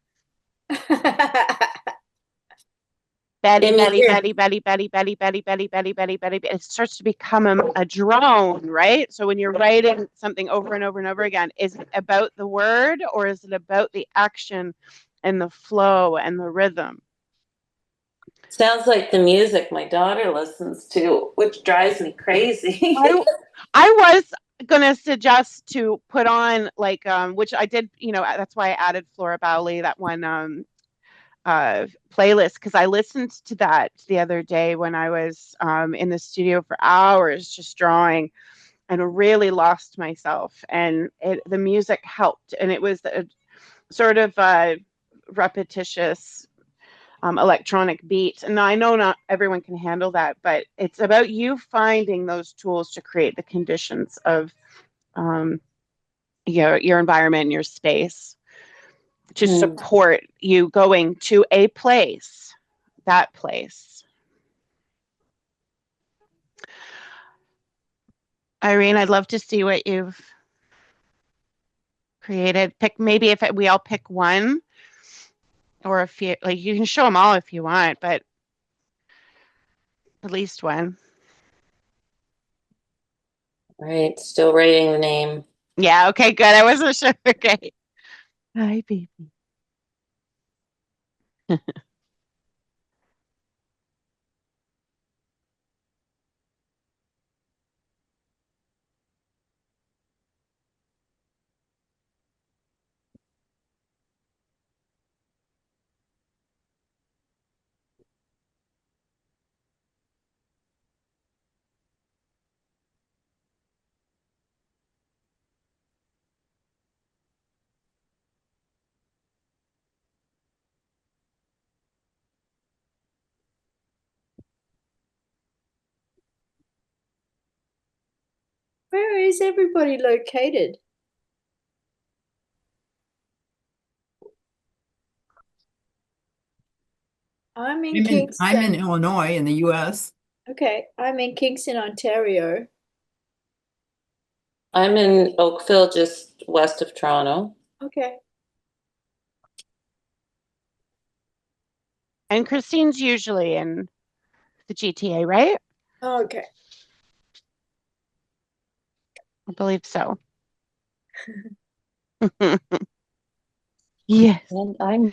A: Betty, Betty, Betty, Betty, Betty, Betty, Betty, Betty, Betty, Betty, Betty. It starts to become a drone, right? So when you're writing something over and over and over again, is it about the word, or is it about the action and the flow and the rhythm?
D: Sounds like the music my daughter listens to, which drives me crazy.
A: I was gonna suggest to put on, like, which I did, that's why I added Flora Bowley, that one playlist, because I listened to that the other day when I was in the studio for hours just drawing, and really lost myself, and the music helped, and it was a sort of repetitious electronic beat. And I know not everyone can handle that, but it's about you finding those tools to create the conditions of your environment and your space. to support you going to a place, that place. Irene, I'd love to see what you've created. Pick, maybe if we all pick one, or a few, like you can show them all if you want, but at least one.
D: Right, still writing the name.
A: Yeah, okay, good. I wasn't sure. Okay. Hi, baby.
B: Where is everybody located? I'm in Kingston.
E: I'm in Illinois in the US.
B: Okay, I'm in Kingston, Ontario.
D: I'm in Oakville, just west of Toronto.
B: Okay.
A: And Christine's usually in the GTA, right?
B: Okay.
A: I believe so. Yes.
C: And I'm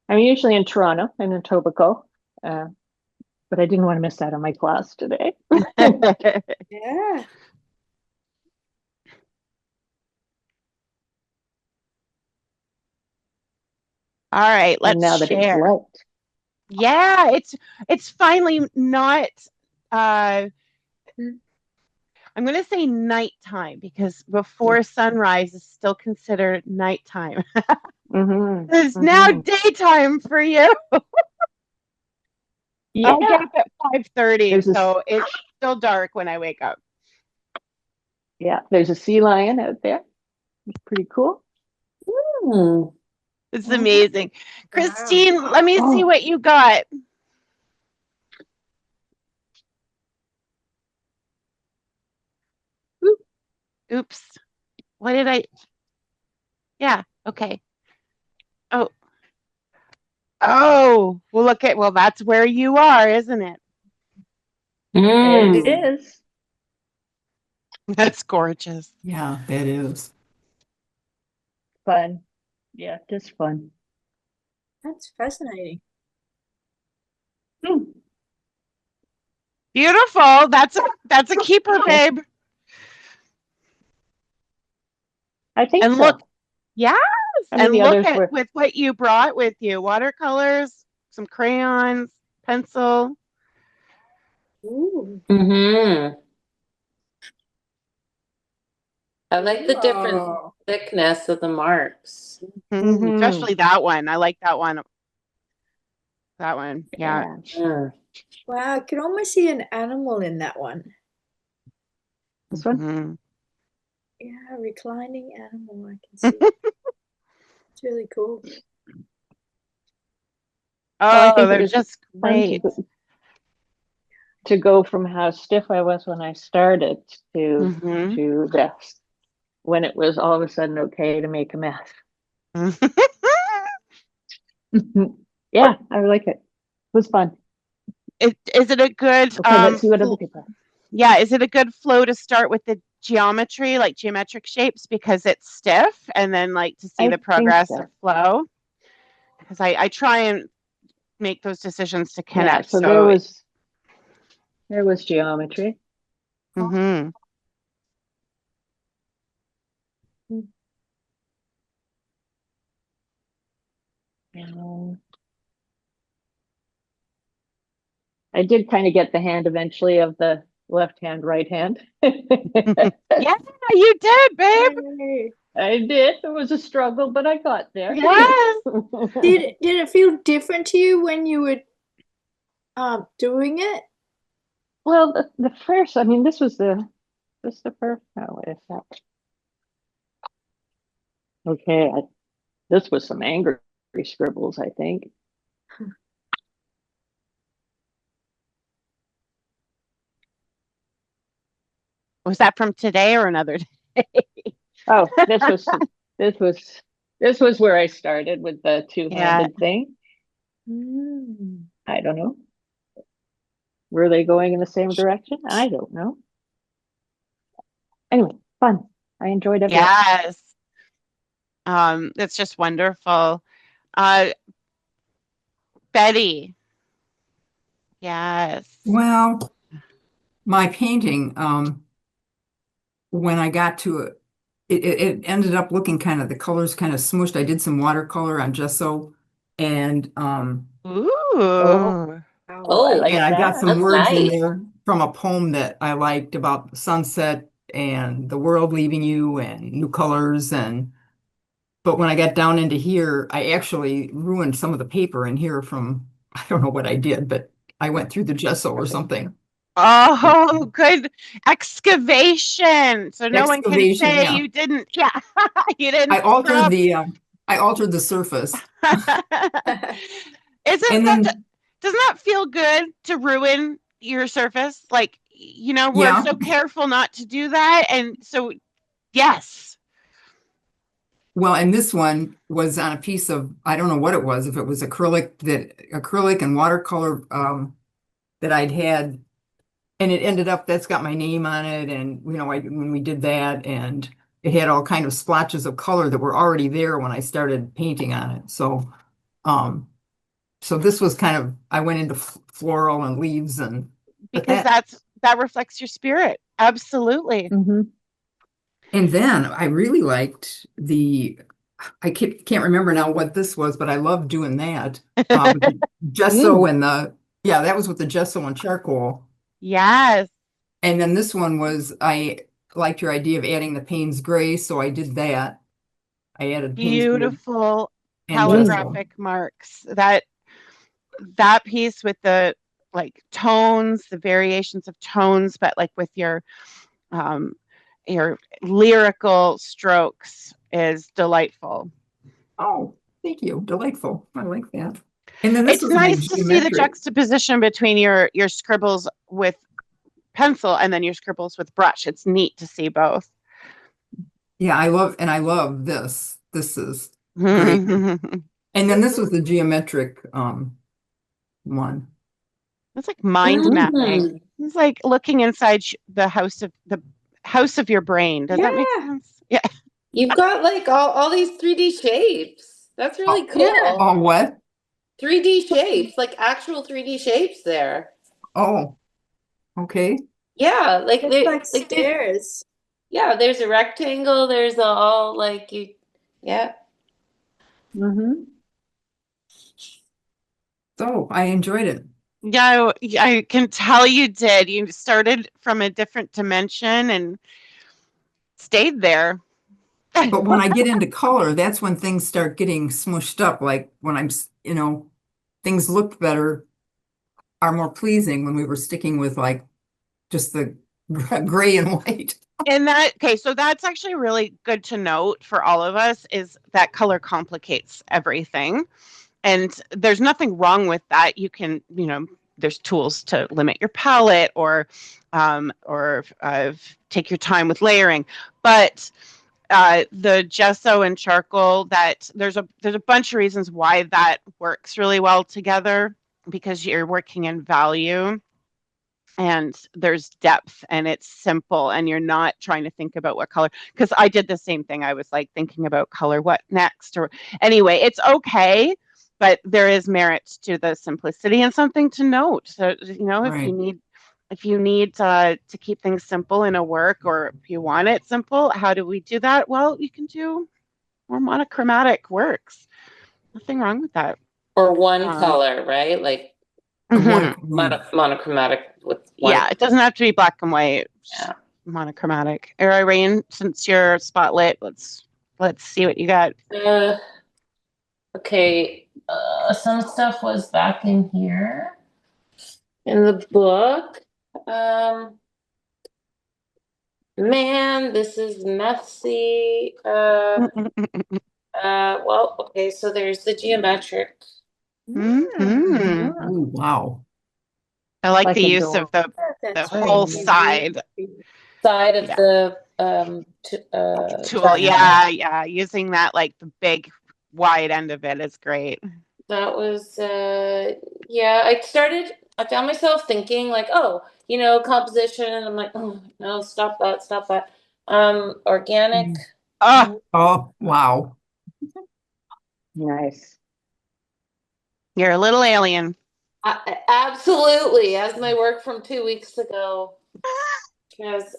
C: usually in Toronto and in Etobicoke, but I didn't want to miss out on my class today.
B: Yeah.
A: All right, let's
C: And now that it's
A: share.
C: light.
A: Yeah, it's finally not I'm going to say nighttime because before sunrise is still considered nighttime. It's now daytime for you.
C: Yeah.
A: I get up at 5:30,
C: There's
A: so it's still dark when I wake up.
C: Yeah, there's a sea lion out there. It's pretty cool.
A: It's amazing. Christine, let me see what you got. Oops. What did I? Yeah, okay. Oh. Oh, well, look at, well, that's where you are, isn't it?
C: It is.
A: That's gorgeous.
E: Yeah, that is.
C: Fun. Yeah, just fun.
B: That's fascinating.
A: Beautiful. That's a keeper, babe.
C: I think
A: And
C: so.
A: look, yes, and
C: the
A: look
C: others
A: at
C: were
A: with what you brought with you: watercolors, some crayons, pencil.
B: Ooh.
D: I like the different thickness of the marks.
A: Especially that one. I like that one. That one, yeah.
B: Wow, I can almost see an animal in that one.
C: This one?
B: Yeah, a reclining animal, I can see. It's really cool.
A: Oh, I think they're just great.
C: To go from how stiff I was when I started to this, when it was all of a sudden okay to make a mess. Yeah, I like it. It was fun.
A: Is it a good
C: okay, let's see what other people have.
A: Yeah, is it a good flow to start with the geometry, like geometric shapes, because it's stiff, and then like to see the progressive flow? Because I try and make those decisions to connect.
C: Yeah, so there was geometry. I did kind of get the hand eventually of the left hand, right hand.
A: Yeah, you did, babe.
C: I did. It was a struggle, but I got there.
B: Yes. Did it feel different to you when you were doing it?
C: Well, the first, I mean, this was the first. Oh, wait a sec. Okay, This was some angry scribbles, I think.
A: Was that from today or another day?
C: Oh, this was where I started with the two-handed thing. I don't know. Were they going in the same direction? I don't know. Anyway, fun. I enjoyed it.
A: Yes. It's just wonderful. Betty. Yes.
E: Well, my painting, when I got to it, it ended up looking kind of, the colors kind of smushed. I did some watercolor on gesso and
A: Ooh.
B: Oh,
D: Oh,
C: I like
E: and I got
C: that.
E: some
D: That's
E: words in
D: nice.
E: there from a poem that I liked about sunset and the world leaving you and new colors. And but when I got down into here, I actually ruined some of the paper in here from, I don't know what I did, but I went through the gesso or something.
A: Oh, good excavation. So no one can
E: Excavation,
A: say
E: yeah.
A: you didn't. Yeah, you
E: I
A: didn't
E: altered
A: scrub.
E: the I altered the surface.
A: Isn't
E: And
A: that,
E: then
A: doesn't that feel good to ruin your surface? Like, we're
E: yeah,
A: so careful not to do that. And so, yes.
E: well, and this one was on a piece of, I don't know what it was, if it was acrylic and watercolor that I'd had, and it ended up that's got my name on it, and when we did that, and it had all kind of splotches of color that were already there when I started painting on it. Um, so this was kind of, I went into floral and leaves, but
A: Because that reflects your spirit. Absolutely.
E: and then I really liked I can't remember now what this was, but I loved doing that. With the gesso and that was with the gesso and charcoal.
A: Yes.
E: And then this one was, I liked your idea of adding the Payne's gray, so I did that. I added Payne's gray
A: Beautiful
E: and gesso.
A: calligraphic marks. That piece with the like tones, the variations of tones, but like with um your lyrical strokes is delightful.
E: Oh, thank you. Delightful. I like that. And then this
A: It's
E: was my
A: nice to see the
E: geometric.
A: juxtaposition between your scribbles with pencil and then your scribbles with brush. It's neat to see both.
E: Yeah, I love this. This is great. And then this was the geometric one.
A: It's like mind mapping. It's like looking inside the house of your brain. Does that make
B: yeah.
A: sense? Yeah.
D: You've got like all these 3D shapes. That's really
E: Oh,
D: cool.
B: Yeah.
E: oh, what?
D: 3D shapes, like actual 3D shapes there.
E: Oh, okay.
D: Yeah, like
B: It's like
D: there's
B: stairs.
D: yeah, there's a rectangle, there's all like you yeah.
E: So I enjoyed it.
A: Yeah, I can tell you did. You started from a different dimension and stayed there.
E: But when I get into color, that's when things start getting smushed up. Like when things looked better, are more pleasing when we were sticking with like just the gray and white.
A: So that's actually really good to note for all of us is that color complicates everything. And there's nothing wrong with that. You can, there's tools to limit your palette or take your time with layering. But the gesso and charcoal, that there's a bunch of reasons why that works really well together because you're working in value and there's depth and it's simple and you're not trying to think about what color, because I did the same thing. I was like thinking about color, what next, or anyway, it's okay, but there is merit to the simplicity and something to note. So
E: Right.
A: if you need to keep things simple in a work, or if you want it simple, how do we do that? Well, you can do more monochromatic works. Nothing wrong with that.
D: Or one color, right? Like monochromatic with one.
A: Yeah, it doesn't have to be black and white.
D: Yeah.
A: Monochromatic. Irene, since you're spotlit, let's see what you got.
D: Okay. Some stuff was back in here in the book. Man, this is messy. Well, okay, so there's the geometric.
A: Mhm.
E: Oh, wow.
A: I like the
C: a
A: use
C: door.
A: of the
B: That's
A: whole
B: really
A: side
D: Side of
A: Yeah.
D: the
A: tool.
D: diamond.
A: Yeah. Using that like the big wide end of it is great.
D: That was yeah, I found myself thinking like, oh, composition, and I'm like, oh no, stop that, stop that. Organic.
A: Oh,
E: Oh, wow.
C: Nice.
A: you're a little alien.
D: Absolutely, as my work from 2 weeks ago. Because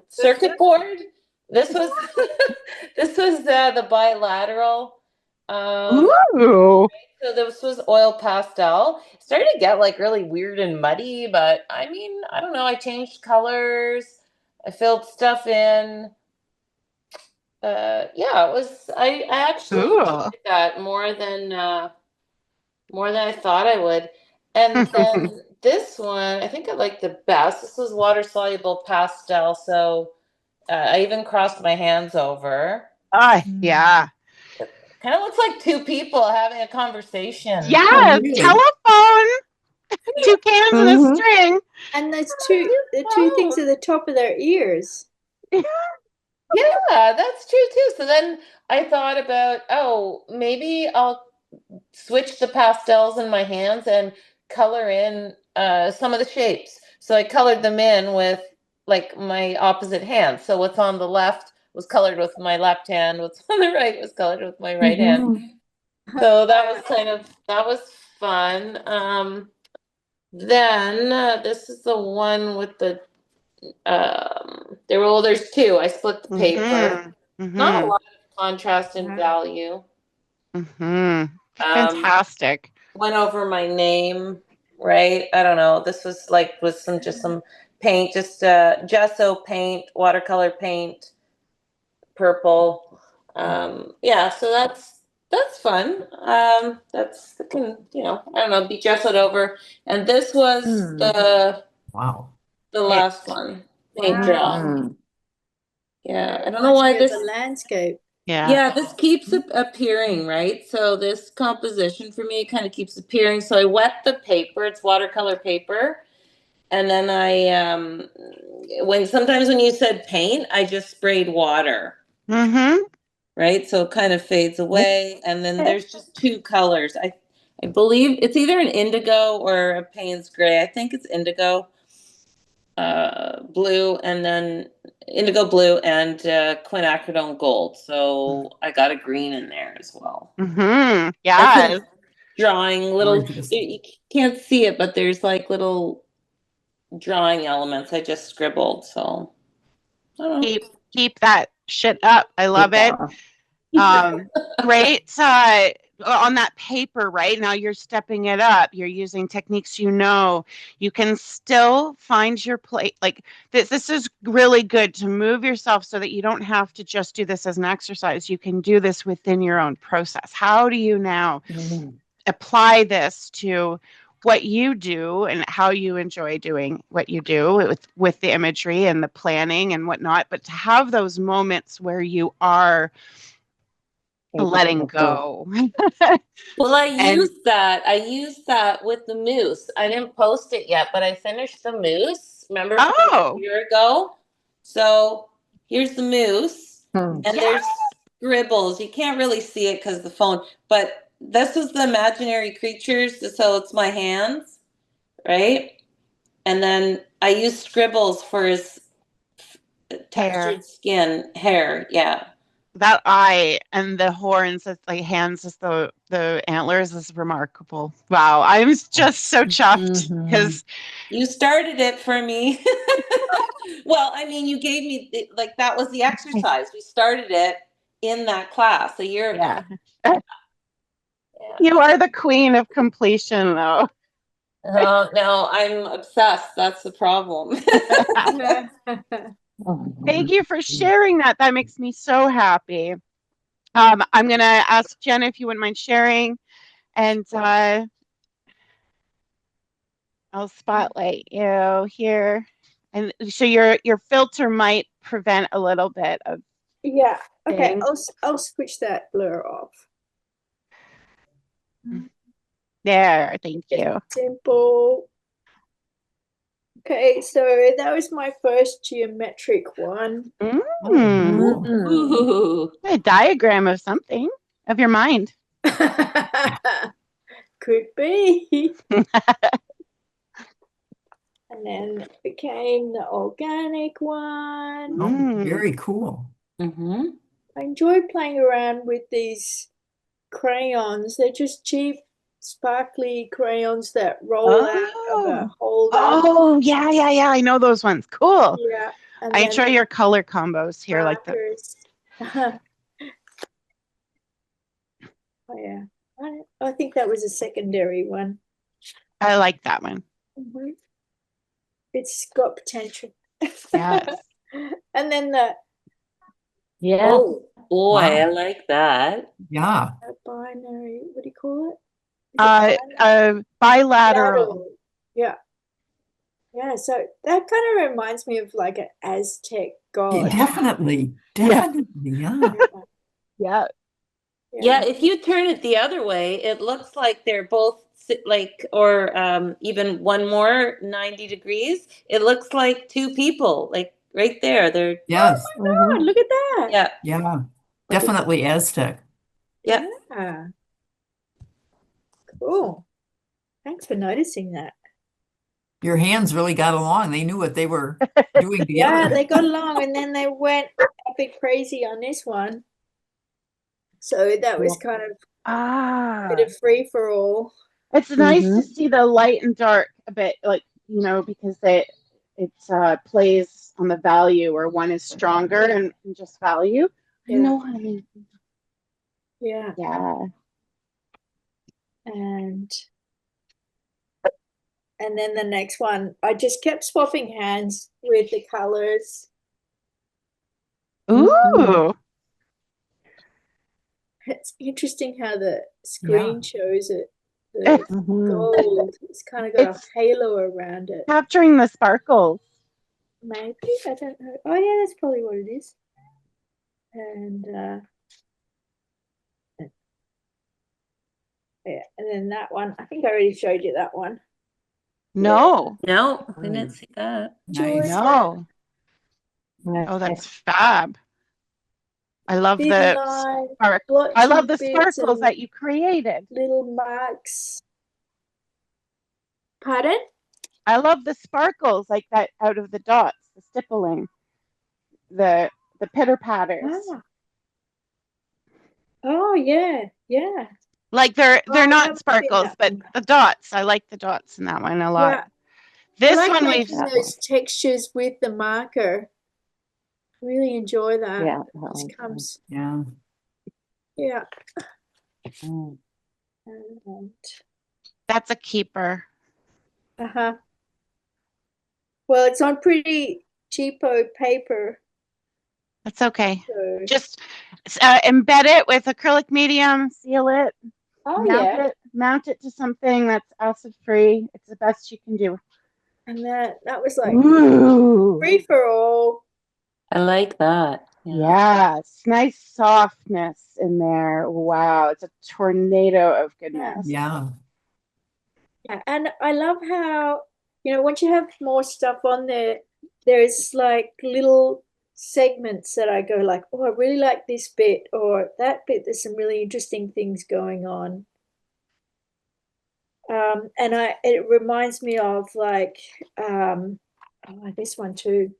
D: circuit board. This was this was the bilateral.
A: Ooh.
D: So this was oil pastel. It started to get like really weird and muddy, but I mean, I don't know. I changed colors. I filled stuff in. Yeah, it was. I actually
A: Ooh.
D: enjoyed that more than I thought I would. And then this one, I think I like the best. This was water soluble pastel, so I even crossed my hands over.
A: Yeah.
D: Kind of looks like two people having a conversation.
E: Oh,
A: Yes,
E: really?
A: telephone. Two cans and a
C: Mhm.
A: string.
B: And the two things at the top of their ears.
D: Yeah, that's true too. So then I thought about, oh, maybe I'll switch the pastels in my hands and color in some of the shapes. So I colored them in with like my opposite hand. So what's on the left was colored with my left hand. What's on the right was colored with my right hand.
C: Mhm.
D: So that was fun. Then this is the one with the there's two. I split the paper. Not a
A: Mm-hmm.
D: lot of contrast and value.
A: Mm-hmm.
D: Um,
A: Fantastic.
D: went over my name, right? I don't know. This was like with some paint, just gesso paint, watercolor paint, purple. Yeah, so that's fun. That's can I don't know, be gessoed over. And this was
E: Wow.
D: the
A: It,
D: last one, paint
B: Wow.
D: job.
C: Mhm.
D: Yeah, I don't know
B: Reminds
D: why
B: me of
D: this.
B: a landscape.
A: yeah.
D: Yeah, this keeps appearing, right? So this composition for me kind of keeps appearing. So I wet the paper, it's watercolor paper. And then sometimes when you said paint, I just sprayed water,
A: Mm-hmm.
D: right? So it kind of fades away. And then there's just two colors. I believe it's either an indigo or a Payne's gray. I think it's indigo blue, and then indigo blue and quinacridone gold. So I got a green in there as well.
A: Mm-hmm.
D: And some
A: Yes.
D: drawing little,
E: Gorgeous.
D: you can't see it, but there's like little drawing elements I just scribbled. So I don't know.
A: Keep that shit up. I love it.
C: Yeah.
A: Great. On that paper, right now you're stepping it up. You're using techniques you can still find your place. Like this is really good to move yourself so that you don't have to just do this as an exercise. You can do this within your own process. How do you now apply this to what you do and how you enjoy doing what you do with the imagery and the planning and whatnot, but to have those moments where you are letting go.
D: Well,
A: And
D: I used that with the moose. I didn't post it yet, but I finished the moose. Remember from a
A: oh,
D: year ago? So here's the moose, and
A: yeah,
D: there's scribbles. You can't really see it because of the phone, but this is the imaginary creatures. So it's my hands, right? And then I use scribbles for his
A: hair.
D: textured skin, hair. Yeah.
A: That eye and the horns as like hands as the antlers is remarkable. Wow, I'm just so chuffed because
D: You started it for me. Well, I mean, you gave me like that was the exercise. We started it in that class a year ago.
A: yeah,
D: Yeah.
A: you are the queen of completion, though.
D: No, I'm obsessed. That's the problem.
A: Thank you for sharing that. That makes me so happy. I'm gonna ask Jen if you wouldn't mind sharing, and I'll spotlight you here. And so your filter might prevent a little bit of
B: Yeah. Okay.
A: thing.
B: I'll switch that blur off.
A: There, thank
B: Just
A: you.
B: simple. Okay, so that was my first geometric one.
A: Mm.
D: Ooh.
A: A diagram of something, of your mind.
B: Could be. And then it became the organic one.
E: Oh, very cool.
D: Mm-hmm.
B: I enjoy playing around with these crayons. They're just cheap, sparkly crayons that roll out of a holder.
A: Oh, yeah. I know those ones. Cool.
B: Yeah. And
A: I
B: then
A: try your color combos here, like the.
B: markers. Oh yeah. I think that was a secondary one.
A: I like that one.
B: Mhm. It's got potential.
A: Yes.
B: And then the
C: Yeah.
D: Oh boy,
E: Wow.
D: I like that.
E: Yeah.
B: binary, what do you call it? Is it binary?
A: Bilateral.
B: Lateral. Yeah. Yeah, so that kind of reminds me of like an Aztec god.
E: Definitely. Definitely. Yeah.
A: Yeah.
D: Yeah, if you turn it the other way, it looks like they're both like, or even one more 90 degrees. It looks like two people, like right there. They're
E: Yes.
B: Oh, look at that.
D: yeah,
E: Yeah. Definitely Aztec.
D: yeah.
B: Yeah. Cool. Thanks for noticing that.
E: Your hands really got along. They knew what they were doing
B: Yeah,
E: together.
B: they got along and then they went a bit crazy on this one. So that was kind of a bit of free for all.
A: It's nice to see the light and dark a bit, like, because it plays on the value, or one is stronger and just value. I
B: Yeah.
A: know, honey.
B: Yeah.
A: Yeah.
B: And then the next one, I just kept swapping hands with the colors.
A: Ooh.
B: It's interesting how the screen shows it. The
A: It's
B: gold, it's kind of got
A: It's-
B: a halo around it.
A: capturing the sparkles.
B: Maybe, I don't know. Oh yeah, that's probably what it is. And yeah, and then that one, I think I already showed you that one.
A: No.
D: No, we didn't see that.
E: Nice.
A: No. Oh, that's fab. I love
B: Big
A: the
B: line,
A: spark. I love the sparkles that you created.
B: little marks. Pardon?
A: I love the sparkles like that out of the dots, the stippling, the pitter patters.
B: Ah. Oh yeah, yeah.
A: Like they're
B: I
A: not
B: haven't seen
A: sparkles,
B: that
A: but
B: one.
A: the dots. I like the dots in that one a lot.
B: Yeah.
A: This
B: I like
A: one we've
B: making those textures with the marker. Really enjoy that.
C: Yeah,
B: It comes.
E: Yeah.
B: Yeah.
C: Mm.
B: And,
A: that's a keeper.
B: uh-huh. Well, it's on pretty cheapo paper.
A: That's okay.
B: So.
A: Just embed it with acrylic medium, seal it, mount it to something that's acid-free. It's the best you can do.
B: And that was like
A: Ooh.
B: free for all.
D: I like that.
A: Yes, nice softness in there. Wow, it's a tornado of goodness.
E: Yeah.
B: Yeah, and I love how, once you have more stuff on there, there's like little segments that I go like, oh, I really like this bit or that bit. There's some really interesting things going on. And it reminds me of like, this one too.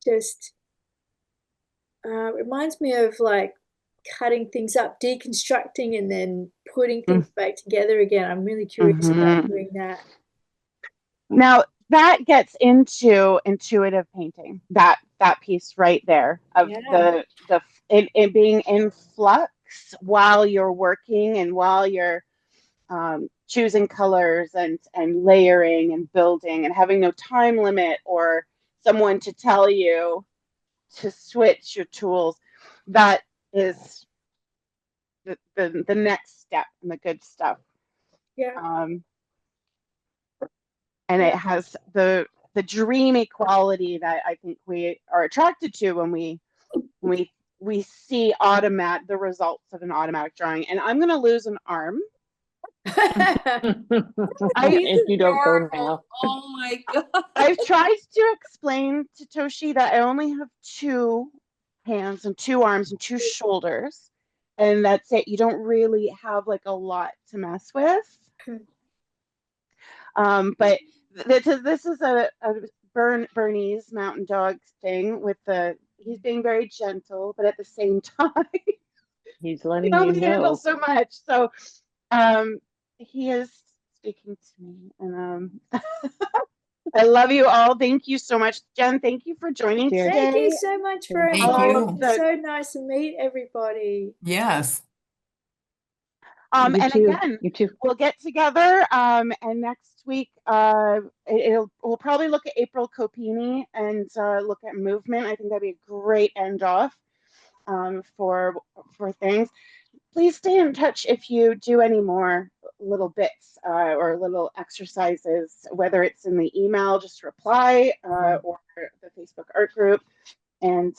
B: Just reminds me of like cutting things up, deconstructing, and then putting things back together again. I'm really curious about doing that.
A: Now that gets into intuitive painting. That piece right there of it being in flux while you're working and while you're choosing colors and layering and building and having no time limit or someone to tell you to switch your tools. That is the next step and the good stuff.
B: Yeah.
A: And it has the the dreamy quality that I think we are attracted to when we see the results of an automatic drawing. And I'm going to lose an arm.
C: If you don't go now.
F: Oh my God.
A: I've tried to explain to Toshi that I only have 2 hands and 2 arms and 2 shoulders, and that's it. You don't really have like a lot to mess with. But this is a Bernese mountain dog thing with he's being very gentle, but at the same time,
C: He's
A: he
C: letting you
A: only handles
C: know.
A: so much. So he is speaking to me, and I love you all. Thank you so much. Jen, thank you for joining
C: Cheers.
A: today.
B: Thank you so much for
C: Thank
B: inviting
E: you.
B: me. So nice to meet everybody.
E: Yes.
A: And
C: You too.
A: again,
C: You too.
A: we'll get together, and next week we'll probably look at April Copini and look at movement. I think that'd be a great end off for things. Please stay in touch if you do any more little bits or little exercises, whether it's in the email, just reply, or the Facebook art group. And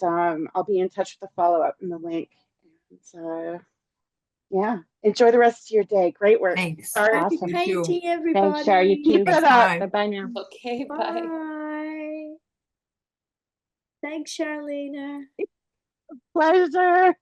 A: I'll be in touch with the follow-up in the link. And, yeah, enjoy the rest of your day. Great work.
E: Thanks.
B: Happy
C: Awesome.
B: painting, everybody.
C: Thanks, Shar. You too.
A: Keep it up.
C: Bye-bye now.
F: Okay, bye.
B: Bye. Thanks, Charlena.
A: Pleasure.